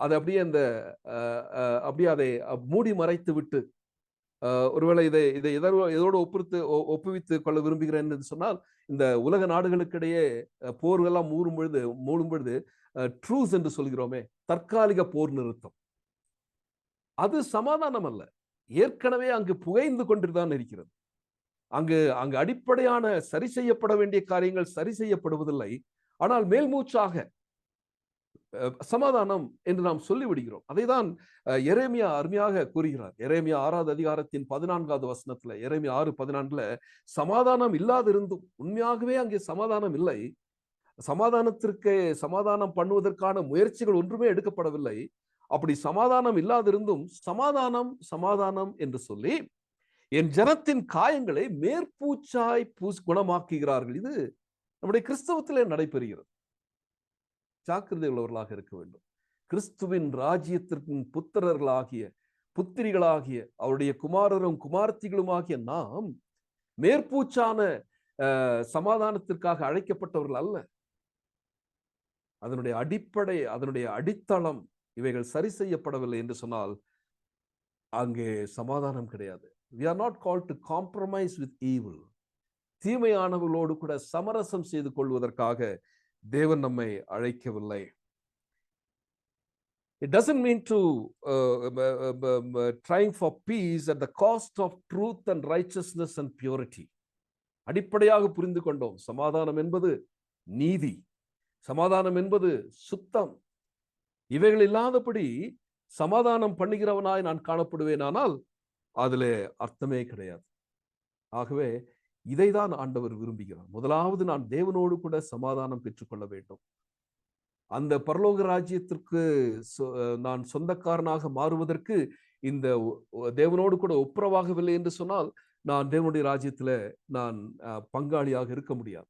அதை அப்படியே அதை மூடி மறைத்து விட்டு, ஒருவேளை இதை எதோடு ஒப்புவித்து கொள்ள விரும்புகிறேன் என்று சொன்னால், இந்த உலக நாடுகளுக்கிடையே போர்களெல்லாம் மூடும் பொழுது ட்ரூஸ் என்று சொல்கிறோமே, தற்காலிக போர் நிறுத்தம், அது சமாதானம் அல்ல. ஏற்கனவே அங்கு புகைந்து கொண்டுதான் இருக்கிறது. அங்கு அடிப்படையான சரி செய்யப்பட வேண்டிய காரியங்கள் சரி செய்யப்படுவதில்லை. ஆனால் மேல்மூச்சாக சமாதானம் என்று நாம் சொல்லிவிடுகிறோம். அதைதான் எரேமியா அருமையாக கூறுகிறார். எரேமியா 6வது அதிகாரத்தின் 14வது வசனத்துல, எரேமியா 6:14 சமாதானம் இல்லாதிருந்தும், உண்மையாகவே அங்கே சமாதானம் இல்லை, சமாதானம் பண்ணுவதற்கான முயற்சிகள் ஒன்றுமே எடுக்கப்படவில்லை. அப்படி சமாதானம் இல்லாதிருந்தும் சமாதானம் சமாதானம் என்று சொல்லி என் ஜனத்தின் காயங்களை மேற்பூச்சாய் குணமாக்குகிறார்கள். இது நம்முடைய கிறிஸ்தவத்திலே நடைபெறுகிறது. ஜாக்கிரதை உள்ளவர்களாக இருக்க வேண்டும். கிறிஸ்துவின் ராஜ்யத்திற்கும் புத்திரர்களாகிய புத்திரிகளாகிய அவருடைய குமாரரும் குமார்த்திகளுமாகிய நாம் மேற்பூச்சான சமாதானத்திற்காக அழைக்கப்பட்டவர்கள் அல்ல. அதனுடைய அடிப்படை, அதனுடைய அடித்தளம் இவைகள் சரி செய்யப்படவில்லை என்று சொன்னால் அங்கே சமாதானம் கிடையாது. We are not called to compromise with evil. தீமையானவர்களோடு கூட சமரசம் செய்து கொள்வதற்காக தேவன் நம்மை அழைக்கவில்லை. It doesn't mean to trying for peace at the cost of truth and righteousness and purity. அடிப்படையாக புரிந்து கொண்டோம். சமாதானம் என்பது நீதி, சமாதானம் என்பது சுத்தம். இவைகள் இல்லாதபடி சமாதானம் பண்ணுகிறவனாய் நான் காணப்படுவேனானால் அதிலே அர்த்தமே கிடையாது. ஆகவே இதைதான் ஆண்டவர் விரும்புகிறார். முதலாவது நான் தேவனோடு கூட சமாதானம் பெற்றுக்கொள்ள வேண்டும். அந்த பரலோக ராஜ்யத்திற்கு நான் சொந்தக்காரனாக மாறுவதற்கு இந்த தேவனோடு கூட ஒப்புரவாகவில்லை என்று சொன்னால் நான் தேவனுடைய ராஜ்யத்துல நான் பங்காளியாக இருக்க முடியாது.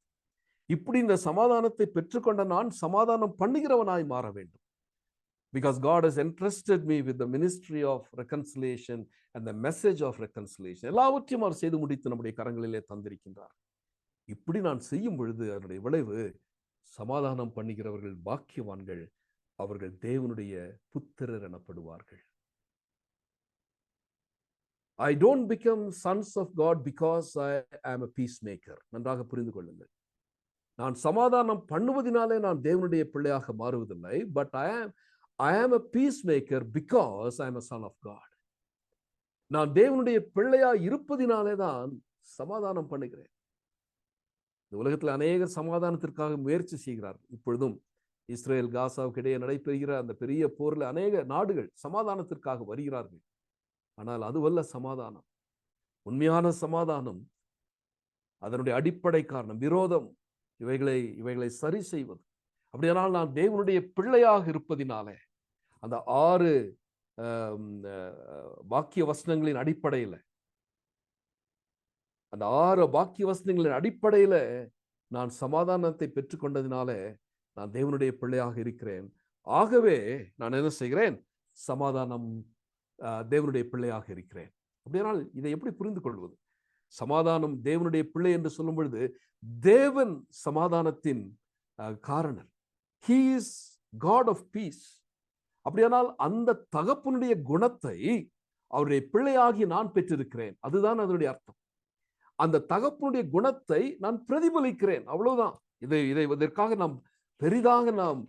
இப்படி இந்த சமாதானத்தை பெற்றுக்கொண்ட நான் சமாதானம் பண்ணுகிறவனாய் மாற வேண்டும். Because God has entrusted me with the ministry of reconciliation and the message of reconciliation. எல்லாவற்றையும் அவர் செய்து முடித்து நம்முடைய கரங்களிலே தந்திருக்கின்றார். இப்படி நான் செய்யும் பொழுது அதனுடைய விளைவு சமாதானம் பண்ணுகிறவர்கள் பாக்கியவான்கள், அவர்கள் தேவனுடைய புத்திரர் எனப்படுவார்கள். I don't become sons of God because I am a peacemaker. நன்றாக புரிந்து கொள்ளுங்கள். நான் சமாதானம் பண்ணுவதினாலே நான் தேவனுடைய பிள்ளையாக மாறுவதில்லை. But I am a peacemaker because I am a son of God. நான் தேவனுடைய பிள்ளையா இருப்பதினாலே தான் சமாதானம் பண்ணுகிறேன். இந்த உலகத்தில் அநேகர் சமாதானத்திற்காக முயற்சி செய்கிறார்கள். இப்பொழுதும் இஸ்ரேல் காசாவுக்கு இடையே நடைபெறுகிற அந்த பெரிய போரில் அநேக நாடுகள் சமாதானத்திற்காக வருகிறார்கள். ஆனால் அதுவல்ல சமாதானம். உண்மையான சமாதானம் அதனுடைய அடிப்படை காரணம் விரோதம். இவைகளை சரி செய்வது. அப்படியானால் நான் தேவனுடைய பிள்ளையாக இருப்பதினாலே அந்த 6 வாக்கிய வசனங்களின் அடிப்படையில், அந்த 6 வாக்கிய வசனங்களின் அடிப்படையில நான் சமாதானத்தை பெற்றுக்கொண்டதினால நான் தேவனுடைய பிள்ளையாக இருக்கிறேன். ஆகவே நான் என்ன செய்கிறேன்? சமாதானம் தேவனுடைய பிள்ளையாக இருக்கிறேன். அப்படியானால் இதை எப்படி புரிந்து கொள்வது? சமாதானம் தேவனுடைய பிள்ளை என்று சொல்லும் பொழுது தேவன் சமாதானத்தின் காரணர். He is God of peace. அப்படியானால் அந்த தகப்பனுடைய குணத்தை அவருடைய பிள்ளையாகி நான் பெற்றிருக்கிறேன். அதுதான் அதனுடைய அர்த்தம். அந்த தகப்பனுடைய குணத்தை நான் பிரதிபலிக்கிறேன். அவ்வளவுதான். இதற்காக நாம் பெரிதாக நாம்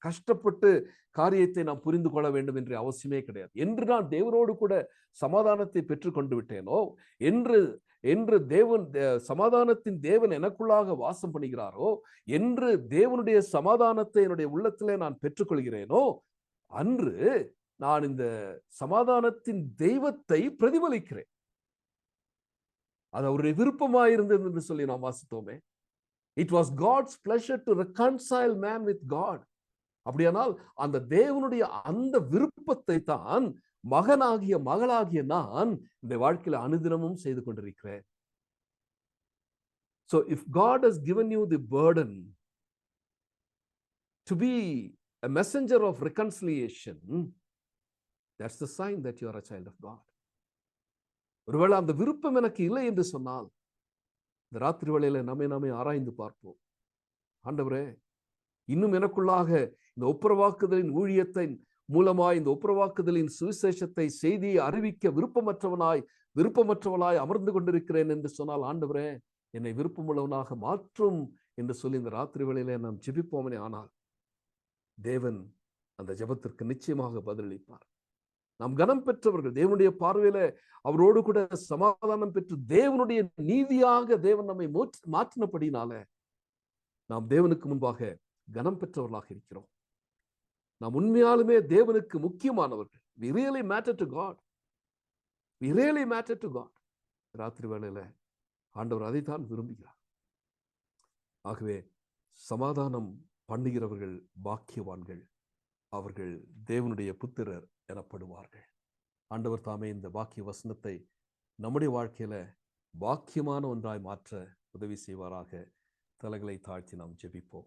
கஷ்டப்பட்டு காரியத்தை நாம் புரிந்து கொள்ள வேண்டும் என்ற அவசியமே கிடையாது. என்று நான் தேவனோடு கூட சமாதானத்தை பெற்றுக்கொண்டு விட்டேனோ, என்று தேவன் சமாதானத்தின் தேவன் எனக்குள்ளாக வாசம் பண்ணுகிறாரோ, என்று தேவனுடைய சமாதானத்தை என்னுடைய உள்ளத்திலே நான் பெற்றுக்கொள்கிறேனோ, அன்று நான் இந்த சமாதானத்தின் தெய்வத்தை பிரதிபலிக்கிறேன். அது அவருடைய விருப்பமாயிருந்தது என்று சொல்லி நாம் வாசித்தோமே. It was God's pleasure to reconcile man with God. அப்படியானால் அந்த தேவனுடைய அந்த விருப்பத்தை தான் மகனாகிய மகளாகிய நான் இந்த வாழ்க்கையில அனுதினமும் செய்து கொண்டிருக்கிறேன். So if God has given you the burden to be a messenger of reconciliation, that's the sign that you are a child of God. ஒருவேளை அந்த விருப்பம் எனக்கு இல்லை என்று சொன்னால் இந்த ராத்திரி வேளையில நாமே ஆராய்ந்து பார்ப்போம். ஆண்டவரே, இன்னும் எனக்குள்ளாக இந்த ஒப்புரவாக்குதலின் ஊழியத்தின் மூலமாய் இந்த ஒப்புரவாக்குதலின் சுவிசேஷத்தை செய்தியை அறிவிக்க விருப்பமற்றவனாய் அமர்ந்து கொண்டிருக்கிறேன் என்று சொன்னால், ஆண்டவரே என்னை விருப்பமுள்ளவனாக மாற்றும் என்று சொல்லி இந்த ராத்திரி வேளையில நாம் ஜெபிப்போமே. ஆனால் தேவன் அந்த ஜெபத்திற்கு நிச்சயமாக பதிலளிப்பார். நாம் கனம் பெற்றவர்கள், தேவனுடைய பார்வையில அவரோடு கூட சமாதானம் பெற்று தேவனுடைய நீதியாக தேவன் நம்மை மாற்றினபடினால நாம் தேவனுக்கு முன்பாக கனம் பெற்றவர்களாக இருக்கிறோம். நாம் உண்மையாலுமே தேவனுக்கு முக்கியமானவர்கள். We really matter to God. We really matter to God. ராத்திரி வேளையில ஆண்டவர் அதைத்தான் விரும்புகிறார். ஆகவே சமாதானம் பண்ணுகிறவர்கள் பாக்கியவான்கள், அவர்கள் தேவனுடைய புத்திரர் எனப்படுவார்கள். ஆண்டவர் தாமே இந்த பாக்கிய வசனத்தை நம்முடைய வாழ்க்கையில பாக்கியமான ஒன்றாய் மாற்ற உதவி செய்வாராக. தலைகளை தாழ்த்தி நாம் ஜெபிப்போம்.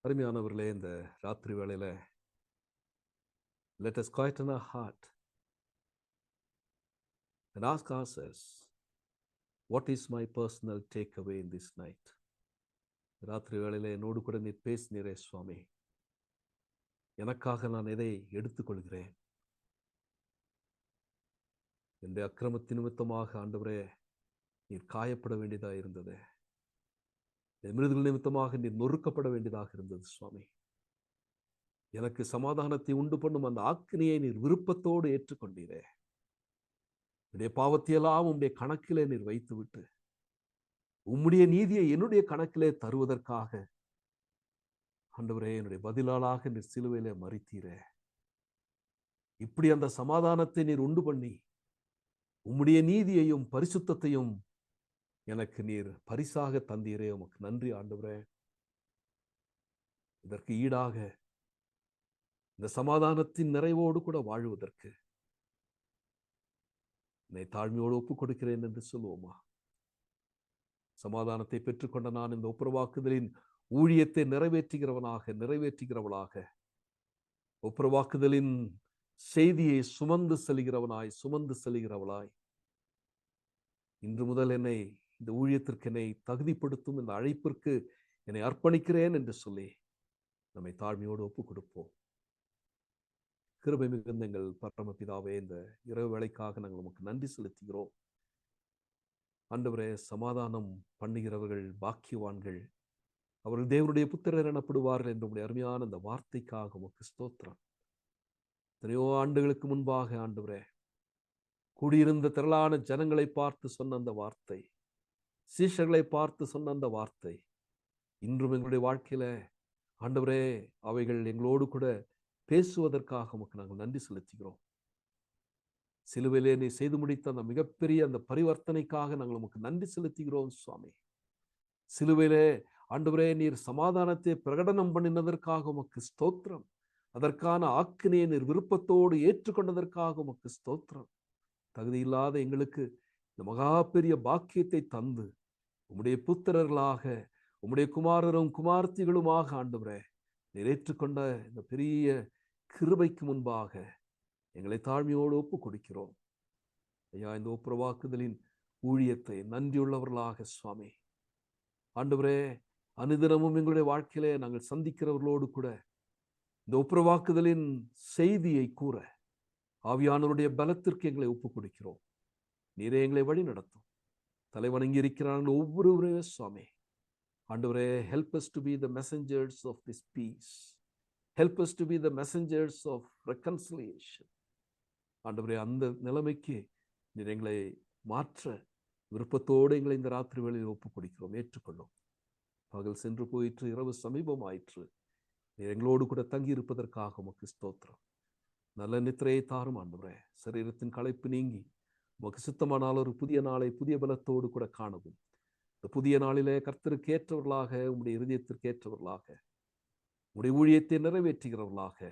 அருமையானவர்களே, இந்த ராத்திரி வேளையில let us quieten our heart and ask ourselves, what is my personal takeaway in this night? ராத்திரி வேளையில என்னோடு கூட நீர் பேசினீரே சுவாமி, எனக்காக நான் எதை எடுத்துக்கொள்கிறேன்? என்னுடைய அக்கிரமத்தின் நிமித்தமாக ஆண்டவரே நீர் காயப்பட வேண்டியதாக இருந்தது. மிருதுகள் நிமித்தமாக நீர் நொறுக்கப்பட வேண்டியதாக இருந்தது சுவாமி. எனக்கு சமாதானத்தை உண்டு பண்ணும் அந்த ஆக்கினியை நீர் விருப்பத்தோடு ஏற்றுக்கொண்டீரே. என்னுடைய பாவத்தையெல்லாம் உம்முடைய கணக்கிலே நீர் வைத்துவிட்டு உம்முடைய நீதியை என்னுடைய கணக்கிலே தருவதற்காக ஆண்டவரே என்னுடைய பதிலாளாக நீர் சிலுவையிலே மரித்தீரே. இப்படி அந்த சமாதானத்தை நீர் உண்டு பண்ணி உம்முடைய நீதியையும் பரிசுத்தத்தையும் எனக்கு நீர் பரிசாக தந்தீரே. உமக்கு நன்றி ஆண்டவரே. இதற்கு ஈடாக இந்த சமாதானத்தின் நிறைவோடு கூட வாழ்வதற்கு என்னை தாழ்மையோடு ஒப்புக் கொடுக்கிறேன் என்று சொல்லுவோமா? சமாதானத்தை பெற்றுக்கொண்ட நான் இந்த ஒப்புரவாக்குதலின் ஊழியத்தை நிறைவேற்றுகிறவளாக ஒப்புரவாக்குதலின் செய்தியை சுமந்து செல்கிறவளாய் இன்று முதல் என்னை இந்த ஊழியத்திற்கு என்னை தகுதிப்படுத்தும் இந்த அழைப்பிற்கு என்னை அர்ப்பணிக்கிறேன் என்று சொல்லி நம்மை தாழ்மையோடு ஒப்புக் கொடுப்போம். கிருபை மிகுந்த எங்கள் பரமபிதாவே, இந்த இரவு வேளைக்காக நாங்கள் உமக்கு நன்றி செலுத்துகிறோம். ஆண்டவரே, சமாதானம் பண்ணுகிறவர்கள் பாக்கியவான்கள், அவர்கள் தேவனுடைய புத்திரர் எனப்படுவார்கள் என்ற உடைய அருமையான இந்த வார்த்தைக்காக உமக்கு ஸ்தோத்திரம். எத்தனையோ ஆண்டுகளுக்கு முன்பாக ஆண்டவரே கூடியிருந்த திரளான ஜனங்களை பார்த்து சொன்ன அந்த வார்த்தை, சீஷர்களை பார்த்து சொன்ன அந்த வார்த்தை இன்றும் எங்களுடைய வாழ்க்கையில ஆண்டவரே அவைகள் எங்களோடு கூட பேசுவதற்காக உமக்கு நாங்கள் நன்றி செலுத்துகிறோம். சிலுவையிலே நீ செய்து முடித்த அந்த மிகப்பெரிய அந்த பரிவர்த்தனைக்காக நாங்கள் உமக்கு நன்றி செலுத்துகிறோம் சுவாமி. சிலுவையிலே ஆண்டவரே நீர் சமாதானத்தை பிரகடனம் பண்ணினதற்காக உமக்கு ஸ்தோத்திரம். அதற்கான ஆக்கினையை நீர் விருப்பத்தோடு ஏற்றுக்கொண்டதற்காக உமக்கு ஸ்தோத்திரம். தகுதியில்லாத எங்களுக்கு இந்த மகா பெரிய பாக்கியத்தை தந்து உம்முடைய புத்திரர்களாக உம்முடைய குமாரரும் குமார்த்திகளுமாக ஆண்டவரே நீர் ஏற்றுக்கொண்ட இந்த பெரிய கிருபைக்கு முன்பாக எங்களை தாழ்மையோடு ஒப்பு கொடுக்கிறோம். ஐயா, இந்த ஒப்புரவாக்குதலின் ஊழியத்தை நன்றியுள்ளவர்களாக சுவாமி ஆண்டவரே அனுதினமும் எங்களுடைய வாழ்க்கையிலே நாங்கள் சந்திக்கிறவர்களோடு கூட இந்த ஒப்புரவாக்குதலின் செய்தியை கூற ஆவியானவருடைய பலத்திற்கு எங்களை ஒப்பு கொடுக்கிறோம். நீரே எங்களை வழி நடத்தும். தலைவணங்கி இருக்கிறார்கள் ஒவ்வொருவரே சுவாமி ஆண்டவரே, help us to be the messengers of this peace. Help us to be the messengers of reconciliation. ஆண்டவரே, அந்த நிலைமைக்கு நீர் எங்களை மாற்ற விருப்பத்தோடு எங்களை இந்த ராத்திரி வேளையில் ஒப்பு கொடுக்கிறோம். ஏற்றுக்கொள்ளும். பகல் சென்று போயிற்று, இரவு சமீபம் ஆயிற்று. நீர் எங்களோடு கூட தங்கி இருப்பதற்காக உமக்கு ஸ்தோத்திரம். நல்ல நித்திரையை தாரும் ஆண்டவரே. சரீரத்தின் களைப்பு நீங்கி உமக்கு சித்தமானால் ஒரு புதிய நாளை புதிய பலத்தோடு கூட காணவும் இந்த புதிய நாளிலே கர்த்தருக்கு ஏற்றவர்களாக, உம்முடைய இருதயத்திற்கு ஏற்றவர்களாக, உம்முடைய ஊழியத்தை நிறைவேற்றுகிறவர்களாக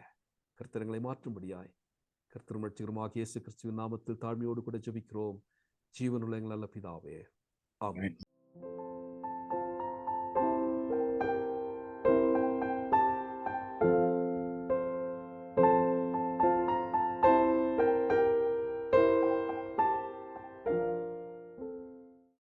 கர்த்தரங்களை மாற்றும்படியாய் கர்த்தரும் ரட்சகருமாகிய இயேசு கிறிஸ்துவின் நாமத்தில் தாழ்மையோடு கூட ஜெபிக்கிறோம். ஜீவனுள்ள எங்கள் நல்ல பிதாவே, ஆமென்.